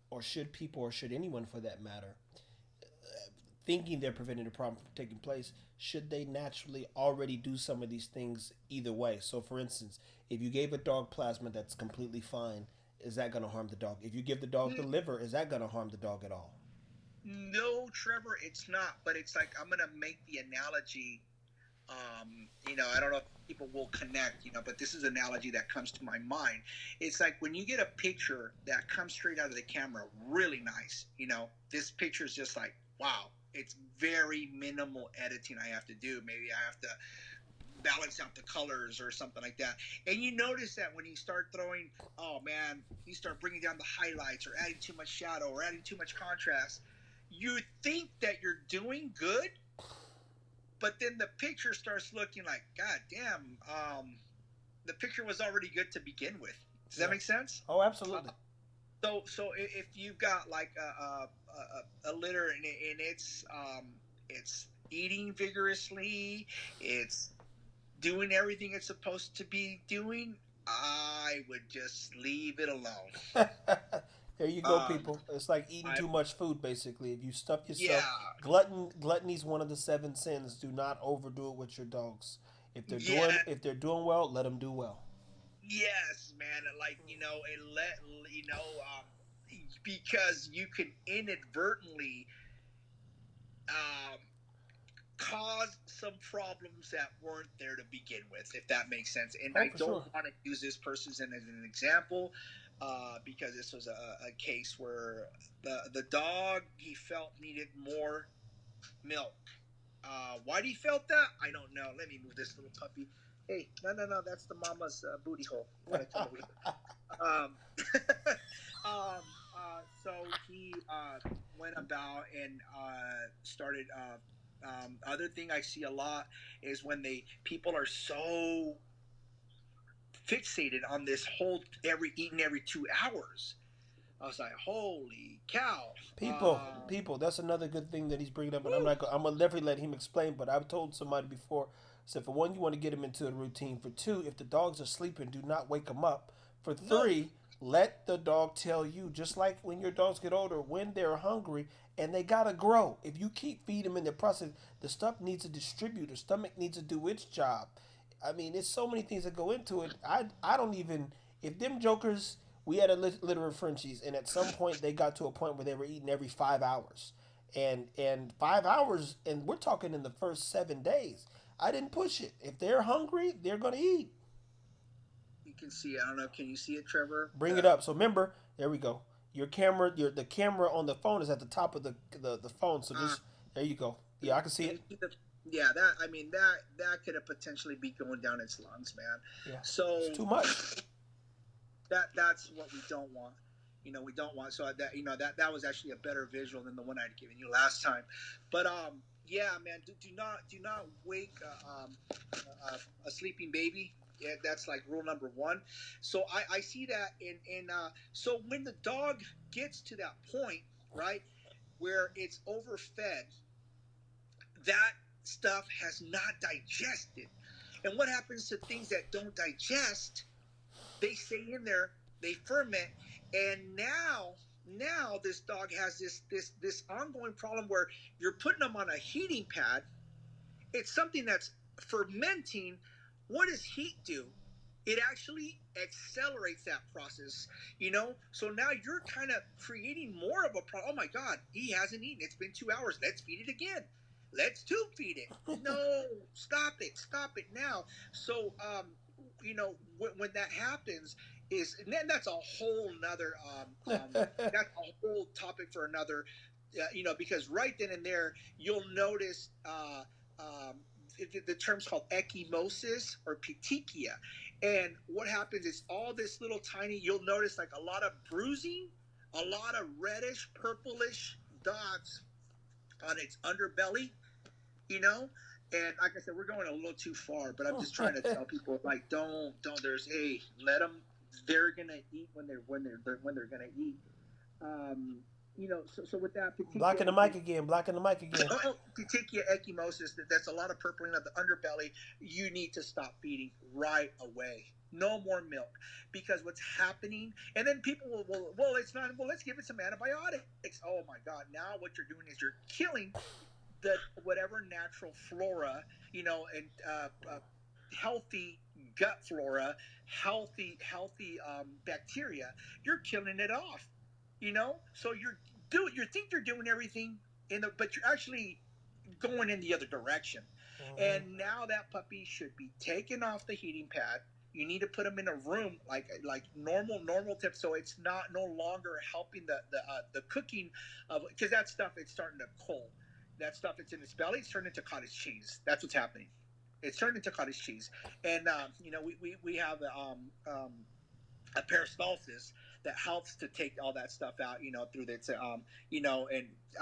or should people, or should anyone for that matter, thinking they're preventing a problem from taking place, should they naturally already do some of these things either way? So, for instance, if you gave a dog plasma that's completely fine, is that going to harm the dog? If you give the dog the liver, is that going to harm the dog at all? no, Trevor, it's not. But it's like I'm gonna make the analogy. I don't know if people will connect, but this is an analogy that comes to my mind. It's like when you get a picture that comes straight out of the camera, really nice. This picture is just like, wow. It's very minimal editing I have to do. Maybe I have to balance out the colors or something like that. And you notice that when you start throwing, oh man, you start bringing down the highlights or adding too much shadow or adding too much contrast. You think that you're doing good, but then the picture starts looking like, God damn, the picture was already good to begin with. Does that Yeah. make sense? Oh, Uh, absolutely. so if you've got like a litter and it's eating vigorously, it's doing everything it's supposed to be doing, I would just leave it alone. There you go, Um, people. It's like eating I too much food, basically. If you stuff yourself, Yeah, gluttony's one of the seven sins. Do not overdo it with your dogs. yeah, If they're doing well, let them do well. yes, man. Like it let because you can inadvertently um, cause some problems that weren't there to begin with, if that makes sense. And Oh, I for don't sure. want to use this person as an example because this was a case where the dog he felt needed more milk. Why he felt that, I don't know. Let me move this little puppy. Hey, no, that's the mama's booty hole. You want to come over here? Um, so he went about and started. Other thing I see a lot is when they people are so fixated on this whole every eating every 2 hours. I was like, holy cow! People. That's another good thing that he's bringing up, and Woo, I'm gonna definitely let him explain. But I've told somebody before. Said for one, you want to get him into a routine. For two, if the dogs are sleeping, do not wake them up. For no, three, let the dog tell you. Just like when your dogs get older, when they're hungry, and they gotta grow. If you keep feeding them in the process, the stuff needs to distribute. The stomach needs to do its job. I mean, there's so many things that go into it. I don't even if them jokers. We had a litter of Frenchies, and at some point they got to a point where they were eating every 5 hours, and 5 hours, and we're talking in the first 7 days. I didn't push it. If they're hungry, they're gonna eat. You can see. I don't know. Can you see it, Trevor? Bring it up. So remember, there we go. Your camera, the camera on the phone is at the top of the phone. So Uh, just there you go. Yeah, I can see can you it. see the? Yeah, that I mean that could have potentially be going down its lungs, man. Yeah, it's So too much. that's what we don't want. We don't want. So that that was actually a better visual than the one I'd given you last time. But yeah, man, do not wake a sleeping baby. Yeah, that's like rule number one. So I see that so when the dog gets to that point, right, where it's overfed, that stuff has not digested. And what happens to things that don't digest? They stay in there, they ferment, and now this dog has this ongoing problem where you're putting them on a heating pad. It's something that's fermenting. What does heat do? It actually accelerates that process, So now you're kind of creating more of a problem. Oh my God, he hasn't eaten. It's been 2 hours. Let's feed it again. Let's tube feed it. No, stop it now. So, when that happens, and then that's a whole nother, that's a whole topic for another, because right then and there, you'll notice, the term's called ecchymosis or petechia. And what happens is all this little tiny, you'll notice like a lot of bruising, a lot of reddish, purplish dots on its underbelly, you know? And like I said, we're going a little too far, but I'm just trying to tell people like, don't. There's let them. They're gonna eat when they're gonna eat. Um, so with that Blocking the petechia, mic again. Blocking the mic again. petechia ecchymosis, that's a lot of purpling of the underbelly. You need to stop feeding right away. No more milk, because what's happening, and then people well, it's not. Well, let's give it some antibiotics. Oh my God! Now what you're doing is you're killing the whatever natural flora, and healthy gut flora, healthy bacteria. You're killing it off, So you think you're doing everything but you're actually going in the other direction. Mm-hmm. And now that puppy should be taken off the heating pad. You need to put them in a room like normal tip, so it's not no longer helping the cooking of, because that stuff, it's starting to cold. That stuff, it's in its belly, it's turning into cottage cheese. That's what's happening. It's turned into cottage cheese. And we have a peristalsis that helps to take all that stuff out, through its, and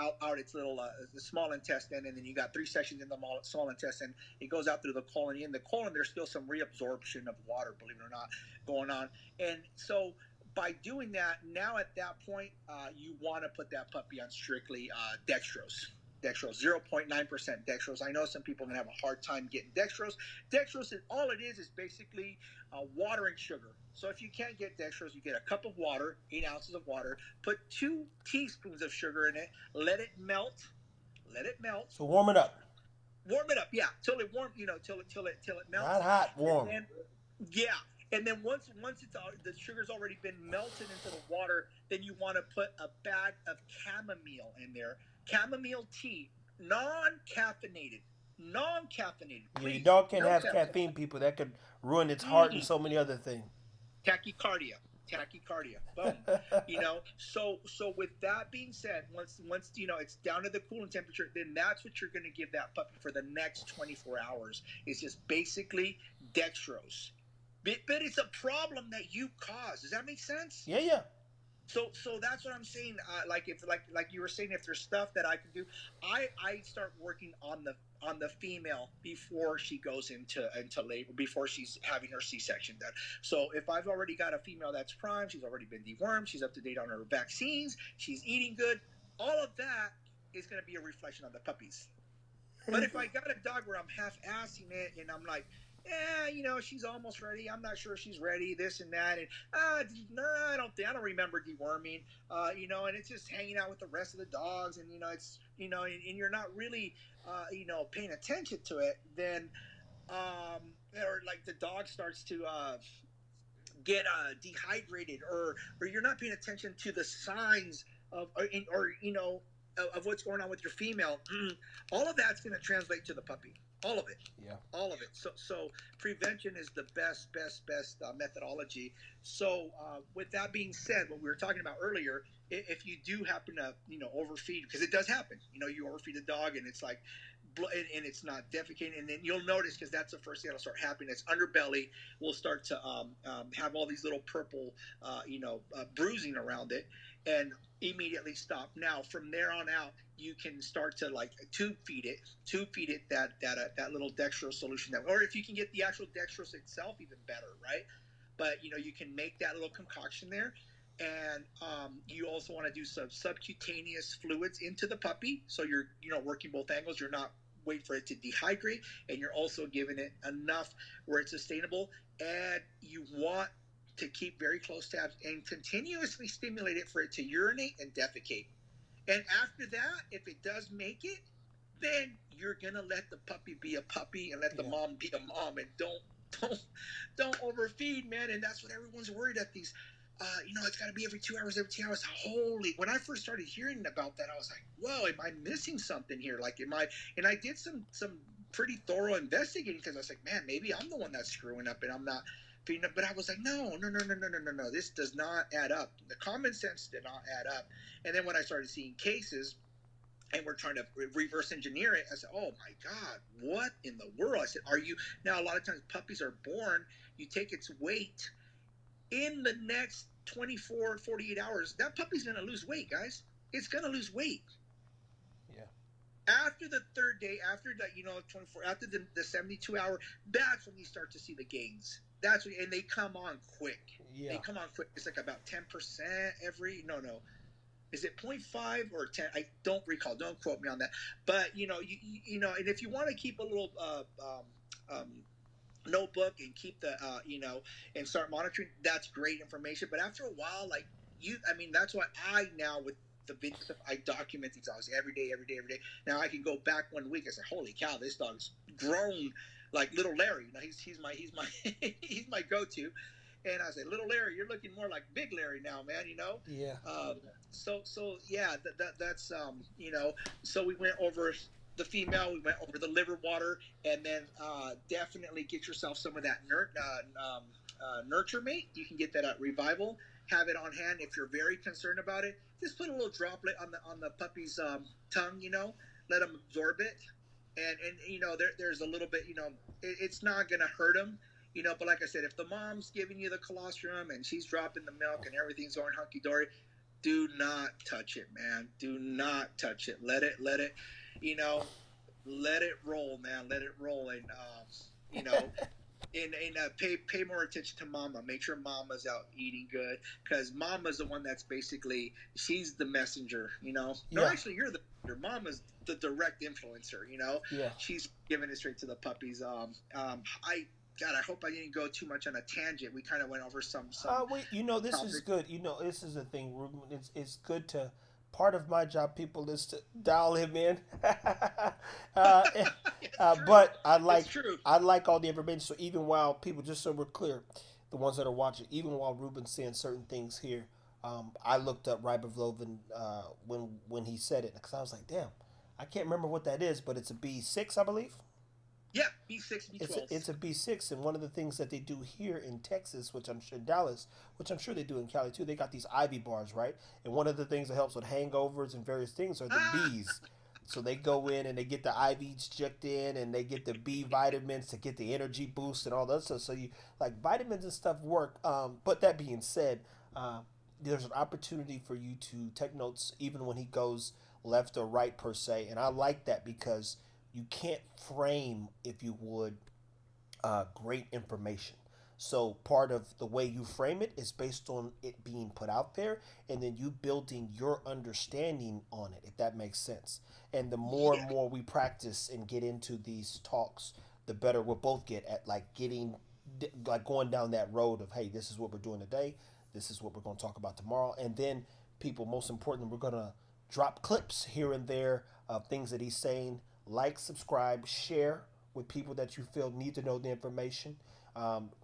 out its little the small intestine, and then you got three sections in the small intestine. It goes out through the colon. In the colon, there's still some reabsorption of water, believe it or not, going on. And so by doing that, now at that point, you want to put that puppy on strictly dextrose. Dextrose, 0.9% dextrose. I know some people are going to have a hard time getting dextrose. Dextrose, all it is basically water and sugar. So if you can't get dextrose, you get a cup of water, 8 ounces of water, put 2 teaspoons of sugar in it, let it melt, So warm it up. warm it up, yeah, till it warm, till it melts, Not hot, and warm. then yeah, and then once the sugar's already been melted into the water, then you want to put a bag of chamomile in there, chamomile tea, non-caffeinated, Yeah, your please, dog can't no have caffeine. caffeine, people. That could ruin its heart and so many other things. Tachycardia, boom. So with that being said, once it's down to the cooling temperature, then that's what you're going to give that puppy for the next 24 hours. It's just basically dextrose. But it's a problem that you cause. Does that make sense? Yeah, yeah. So that's what I'm saying. Like if like you were saying, if there's stuff that I can do, I start working on the female before she goes into labor, before she's having her C-section done. So if I've already got a female that's prime, she's already been dewormed, she's up to date on her vaccines, she's eating good, all of that is going to be a reflection on the puppies. But if I got a dog where I'm half-assing it and I'm like, yeah, she's almost ready. I'm not sure she's ready. This and that, and no, I don't remember deworming. And it's just hanging out with the rest of the dogs, and it's and you're not really paying attention to it. Then or like the dog starts to get dehydrated, or you're not paying attention to the signs of of what's going on with your female. All of that's going to translate to the puppy, all of it, Yeah. all of it. So prevention is the best methodology. So with that being said, what we were talking about earlier, if you do happen to overfeed, because it does happen, you overfeed a dog and it's like and it's not defecating, and then you'll notice, because that's the first thing that'll start happening. Its underbelly will start to have all these little purple, bruising around it, and immediately stop. Now, from there on out, you can start to like tube feed it that little dextrose solution, or if you can get the actual dextrose itself, even better, right? But you can make that little concoction there, and you also want to do some subcutaneous fluids into the puppy, so you're working both angles. You're not waiting for it to dehydrate, and you're also giving it enough where it's sustainable. And you want to keep very close tabs and continuously stimulate it for it to urinate and defecate. And after that, if it does make it, then you're gonna let the puppy be a puppy and let the Yeah. mom be a mom, and don't don't overfeed, man. And that's what everyone's worried at these. It's got to be every 2 hours, every 2 hours. Holy! When I first started hearing about that, I was like, "Whoa, am I missing something here? Like, am I?" And I did some pretty thorough investigating, because I was like, "Man, maybe I'm the one that's screwing up, and I'm not feeding up." But I was like, "No, no, no, no, no, no, no, no. This does not add up. The common sense did not add up." And then when I started seeing cases, and we're trying to reverse engineer it, I said, "Oh my God, what in the world?" I said, "Are you now?" A lot of times puppies are born. You take its weight in the next 24, 48 hours. That puppy's going to lose weight, guys. It's going to lose weight Yeah. after the third day, after that, 24, after the 72-hour. That's when you start to see the gains. That's when, and they come on quick. They Yeah. come on quick. It's like about 10% every. No, no, is it 0.5 or 10? I don't recall. Don't quote me on that. But and if you want to keep a little notebook and keep the and start monitoring, that's great information. But after a while, like I mean, that's why I now, with the video stuff, I document these dogs every day, every day, every day. Now I can go back 1 week and say, "Holy cow, this dog's grown like little Larry." He's my he's my go-to. And I say, "Little Larry, you're looking more like Big Larry now, man." Yeah. So yeah, that's So we went over the female, we went over the liver water, and then definitely get yourself some of that nurture mate. You can get that at Revival. Have it on hand if you're very concerned about it. Just put a little droplet on the puppy's tongue. Let them absorb it, and there's a little bit. It's not gonna hurt them. But like I said, if the mom's giving you the colostrum and she's dropping the milk and everything's going hunky dory, do not touch it, man. Do not touch it. Let it, you know, let it roll, man. Let it roll, and you know, pay more attention to mama. Make sure mama's out eating good, because mama's the one that's basically, she's the messenger. No, Yeah. actually, you're the messenger. Mama's the direct influencer. Yeah. She's giving it straight to the puppies. I God, I hope I didn't go too much on a tangent. We kind of went over some Wait, this is topics. good. This is the thing, Ruben. It's good to. Part of my job, people, is to dial him in. uh, It's true. but I It's like true. I like all the information. So even while people, just so we're clear, the ones that are watching, even while Ruben's saying certain things here, I looked up riboflavin when he said it, because I was like, damn, I can't remember what that is, but it's a B6, I believe. Yeah, B6, It's B12. it's a B6, and one of the things that they do here in Texas, which I'm sure Dallas, which I'm sure they do in Cali too, they got these Ivy bars, right? And one of the things that helps with hangovers and various things are the Ah, B's. So they go in and they get the IVs checked in, and they get the B vitamins to get the energy boost and all that stuff. So you like vitamins and stuff work. But that being said, uh, there's an opportunity for you to take notes even when he goes left or right per se, and I like that because you can't frame, if you would, great information. So part of the way you frame it is based on it being put out there, and then you building your understanding on it, if that makes sense. And the more and yeah, more we practice and get into these talks, the better we'll both get at like getting like going down that road of, hey, this is what we're doing today, this is what we're going to talk about tomorrow, and then people, most importantly, we're going to drop clips here and there of things that he's saying. Like, subscribe, share with people that you feel need to know the information.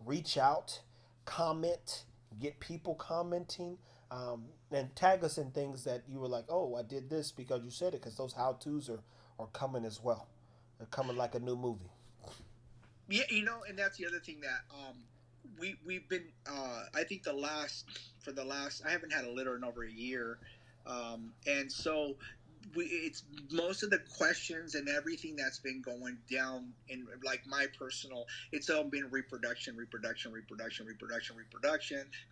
Reach out, comment, get people commenting, and tag us in things that you were like, oh, I did this because you said it, because those how to's are coming as well. They're coming like a new movie. Yeah, and that's the other thing that we've been. I think the last I haven't had a litter in over a year, and so it's most of the questions and everything that's been going down in like my personal. It's all been reproduction,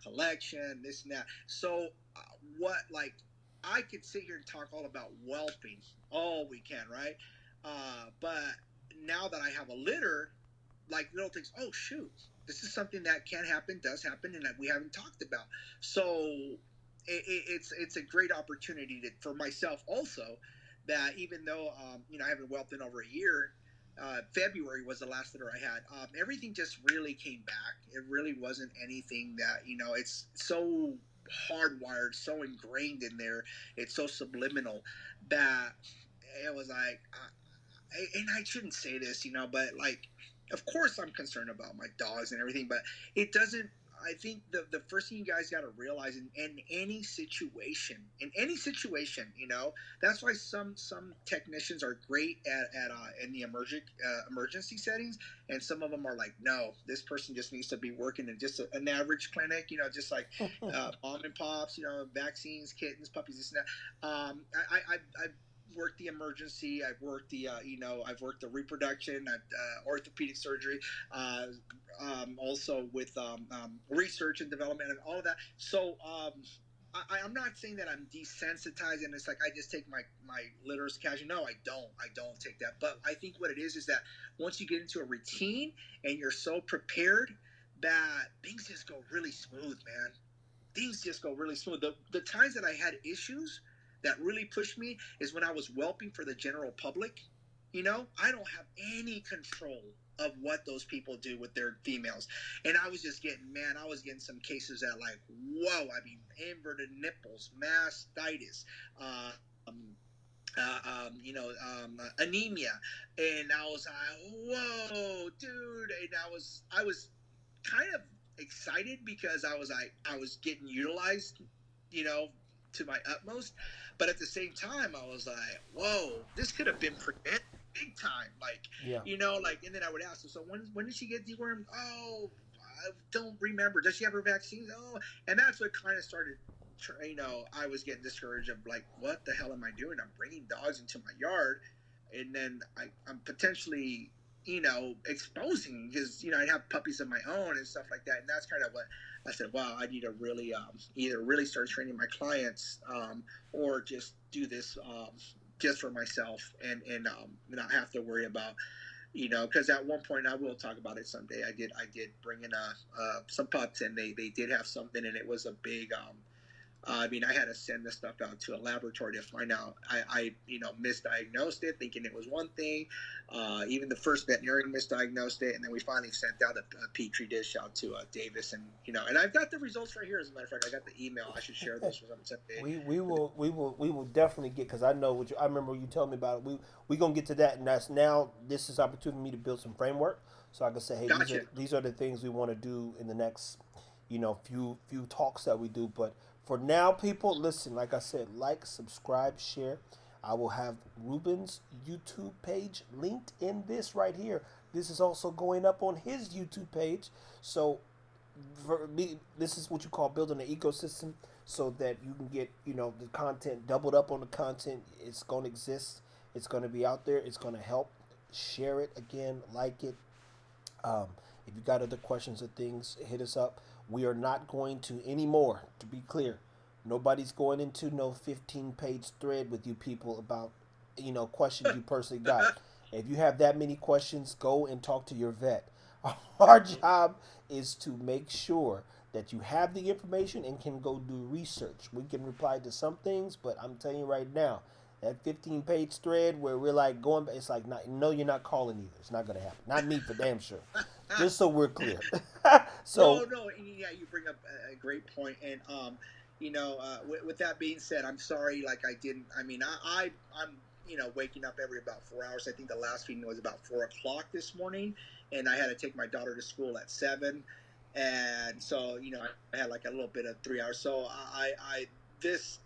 collection, this and that. So what like I could sit here and talk all about whelping all we can, right? But now that I have a litter, like little things. Oh shoot, this is something that can happen, does happen, and that we haven't talked about. So it's a great opportunity for myself also. That even though I haven't whelped in over a year, February was the last litter I had. Everything just really came back. It really wasn't anything that it's so hardwired, so ingrained in there. It's so subliminal that it was like, and I shouldn't say this, but like, of course I'm concerned about my dogs and everything, but it doesn't. I think the first thing you guys got to realize in any situation, that's why some technicians are great at in the emergency settings, and some of them are like, no, this person just needs to be working in just an average clinic, just like mom and pops, vaccines, kittens, puppies, this and that. I've worked the emergency. I've worked I've worked the reproduction, orthopedic surgery, uh, also with research and development and all of that. So I'm not saying that I'm desensitized and it's like I just take my litters casual. No, I don't take that. But I think what it is that once you get into a routine and you're so prepared that things just go really smooth, man. Things just go really smooth. The times that I had issues that really pushed me is when I was whelping for the general public. I don't have any control of what those people do with their females. And I was just getting, man, I was getting some cases that like, whoa, I mean, inverted nipples, mastitis, uh, um, anemia. And I was like, whoa, dude. And I was kind of excited because I was getting utilized, you know, to my utmost. But at the same time, I was like, whoa, this could have been prevented big time. Like, Yeah. and then I would ask her, so when did she get dewormed? Oh, I don't remember. Does she have her vaccines? Oh, and that's what kind of started. I was getting discouraged of like, what the hell am I doing? I'm bringing dogs into my yard, and then I'm potentially exposing because I'd have puppies of my own and stuff like that, and that's kind of what I said. Wow, I need to really either really start training my clients or just do this just for myself and not have to worry about because at one point I will talk about it someday. I did bring in some pups and they did have something and it was a big I mean, I had to send this stuff out to a laboratory to find out. I misdiagnosed it, thinking it was one thing. Even the first veterinarian misdiagnosed it, and then we finally sent out a petri dish out to Davis, and I've got the results right here. As a matter of fact, I got the email. I should share those with them someday. We will definitely get, because I know what I remember you telling me about it. We gonna get to that, and that's now. This is opportunity for me to build some framework, so I can say, hey, Gotcha. these are the things we want to do in the next, few talks that we do. But for now, people, listen. Like I said, like, subscribe, share. I will have Ruben's YouTube page linked in this right here. This is also going up on his YouTube page. So for me, this is what you call building an ecosystem, so that you can get the content doubled up on the content. It's going to exist. It's going to be out there. It's going to help. Share it again, like it. Um, if you got other questions or things, hit us up. We are not going to anymore. To be clear, nobody's going into no 15-page thread with you people about questions you personally got. If you have that many questions, go and talk to your vet. Our job is to make sure that you have the information and can go do research. We can reply to some things, but I'm telling you right now, that 15-page thread where we're like going. It's like, not, no, you're not calling either. It's not gonna happen. Not me for damn sure. Just so we're clear. No, So no, and yeah, you bring up a great point, and with that being said, I'm sorry, like I didn't. I mean, I'm waking up every about 4 hours. I think the last feeding was about 4 o'clock this morning, and I had to take my daughter to school at 7, and so I had like a little bit of 3 hours. So I this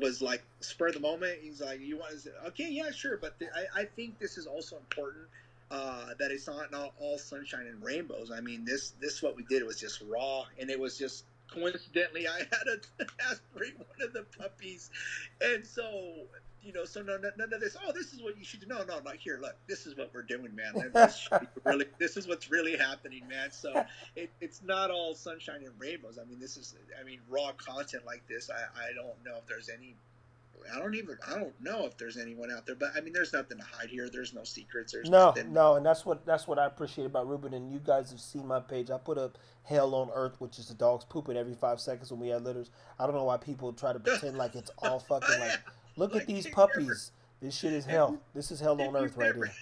was like spur of the moment. He's like, "You want to?" Okay, yeah, sure. But I think this is also important. That it's not all sunshine and rainbows. I mean, this what we did was just raw, and it was just coincidentally I had to aspirate one of the puppies, and so so none of this. Oh, this is what you should do. No, no, not here. Look, this is what we're doing, man. This is what's really happening, man. So it's not all sunshine and rainbows. I mean, I mean, raw content like this. I don't know if there's any. I don't know if there's anyone out there, but I mean, there's nothing to hide here. There's no secrets. There's no, nothing. no, and that's what I appreciate about Ruben. And you guys have seen my page. I put up Hell on Earth, which is the dogs pooping every 5 seconds when we have litters. I don't know why people try to pretend like it's all fucking like. Look at Like these if never, puppies. This shit is if hell. you This is hell if on Earth you've right never here.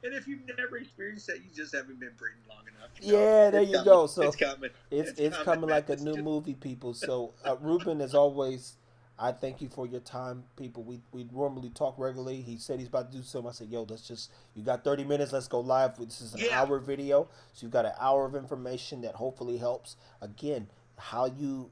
and if you've never experienced that, you just haven't been breeding long enough. Yeah, there It's you coming. go. It's So coming. it's It's it's coming, coming man. like a It's new just movie, people. So Ruben, as always, I thank you for your time, people. We normally talk regularly. He said he's about to do something. I said, yo, let's just, you got 30 minutes. Let's go live. This is an yeah, hour video, so you've got an hour of information that hopefully helps. Again, how you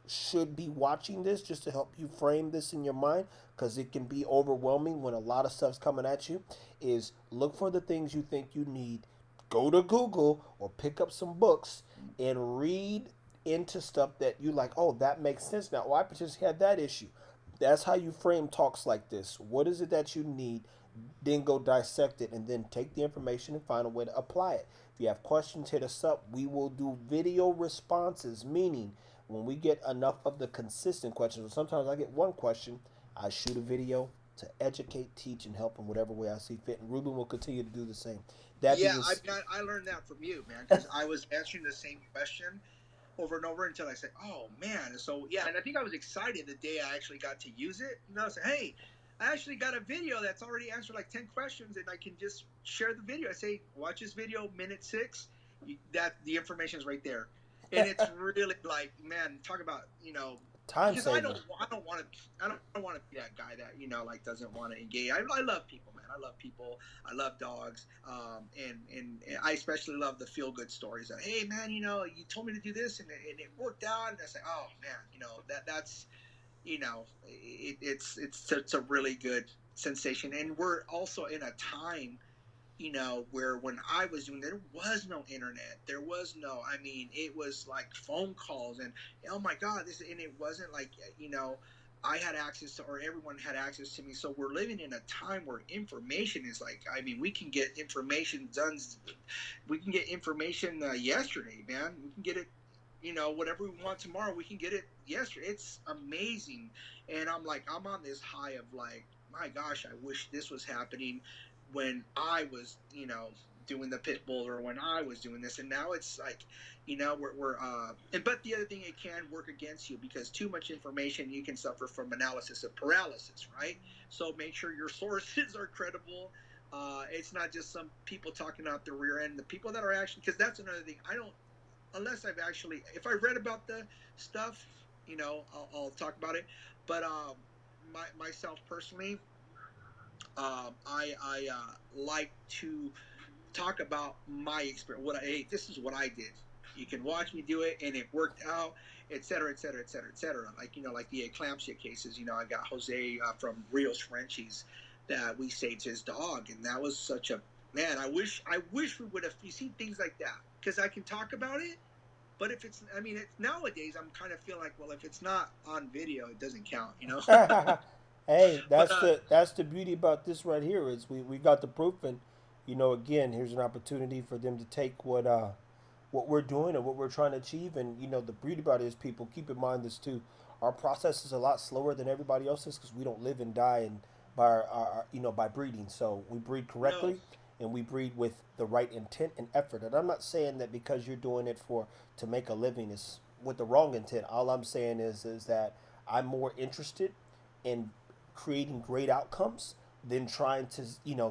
should be watching this, just to help you frame this in your mind, because it can be overwhelming when a lot of stuff's coming at you. Is look for the things you think you need, go to Google or pick up some books and read into stuff that you like. Oh, that makes sense now. Oh, I potentially had that issue. That's how you frame talks like this. What is it that you need? Then go dissect it and then take the information and find a way to apply it. If you have questions, hit us up. We will do video responses, meaning when we get enough of the consistent questions, or sometimes I get one question, I shoot a video to educate, teach, and help in whatever way I see fit. And Ruben will continue to do the same. That yeah. being I learned that from you, man, because I was answering the same question over and over until I said, "Oh man!" And so yeah, and I think I was excited the day I actually got to use it. I said, "Hey, I actually got a video that's already answered like 10 questions, and I can just share the video." I say, "Watch this video, minute 6. That the information is right there." And it's really like, man, talk about time because saver. I don't want to I don't want to be that guy that like doesn't want to engage. I love people, man. I love people. I love dogs. And I especially love the feel good stories. That, hey man, you told me to do this and it worked out. And I say, oh man, that's it's a really good sensation. And we're also in a time where when I was doing, there was no internet. There was no, I mean, it was like phone calls and, oh my God, and it wasn't like, I had access to, or everyone had access to me. So we're living in a time where information is like, I mean, we can get information done. We can get information yesterday, man. We can get it, whatever we want tomorrow, we can get it yesterday. It's amazing. And I'm like, I'm on this high of like, my gosh, I wish this was happening when I was, doing the pit bull or when I was doing this. And now it's like, but the other thing, it can work against you because too much information, you can suffer from analysis of paralysis, right? So make sure your sources are credible. It's not just some people talking out the rear end. The people that are actually, because that's another thing. I don't, unless I've actually, if I read about the stuff, I'll talk about it. But myself personally, I like to talk about my experience. Hey, this is what I did. You can watch me do it, and it worked out, et cetera, et cetera, et cetera, et cetera. Like like the eclampsia cases. I got Jose from Rios Frenchies that we saved his dog, and that was such a man. I wish we would have. You see things like that because I can talk about it. But if it's, I mean, it's nowadays. I'm kind of feeling like, well, if it's not on video, it doesn't count. Hey, but that's the beauty about this right here is we got the proof, and again, here's an opportunity for them to take what we're doing and what we're trying to achieve. And the beauty about it is, people, keep in mind this too. Our process is a lot slower than everybody else's because we don't live and die and by by breeding. So we breed no, correctly and we breed with the right intent and effort. And I'm not saying that because you're doing it for to make a living is with the wrong intent. All I'm saying is that I'm more interested in creating great outcomes than trying to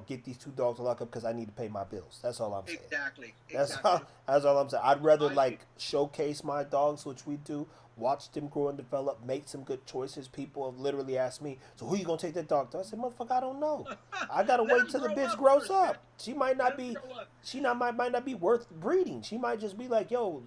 get these two dogs to lock up because I need to pay my bills. That's all I'm saying. Exactly, That's exactly. all, that's all I'm saying. I'd rather I think like showcase my dogs, which we do, watch them grow and develop, make some good choices. People have literally asked me, "So who you gonna take that dog to?" I said, "Motherfucker, I don't know. I gotta let wait them till the grow bitch up grows first, man. up. She might Let not them be, grow up. might not be worth breeding. She might just be like, yo,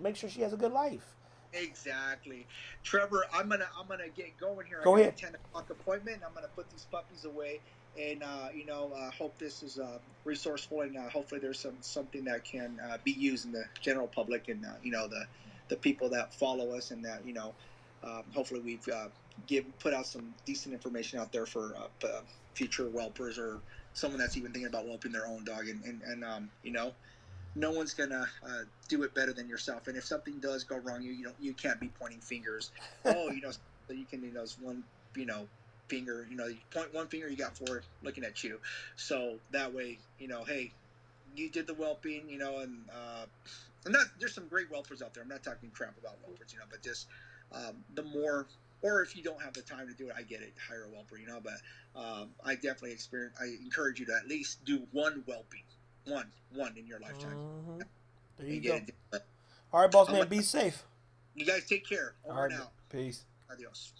make sure she has a good life." Exactly, Trevor. I'm gonna get going here. I Go got a ahead. 10 o'clock appointment. I'm gonna put these puppies away, and hope this is resourceful, and hopefully there's something that can be used in the general public, and the people that follow us, and that hopefully we've put out some decent information out there for future whelpers, or someone that's even thinking about whelping their own dog, and no one's gonna do it better than yourself. And if something does go wrong, you can't be pointing fingers. Oh, so you can one finger. You point one finger, you got four looking at you. So that way, hey, you did the whelping, and that there's some great whelpers out there. I'm not talking crap about whelpers, but just the more. Or if you don't have the time to do it, I get it. Hire a whelper, But I definitely I encourage you to at least do one whelping, one in your lifetime, Hmm. There you and get go. it done. All right, boss I'm man, gonna, be safe. you guys take care. All Over right, and out. peace. Adios.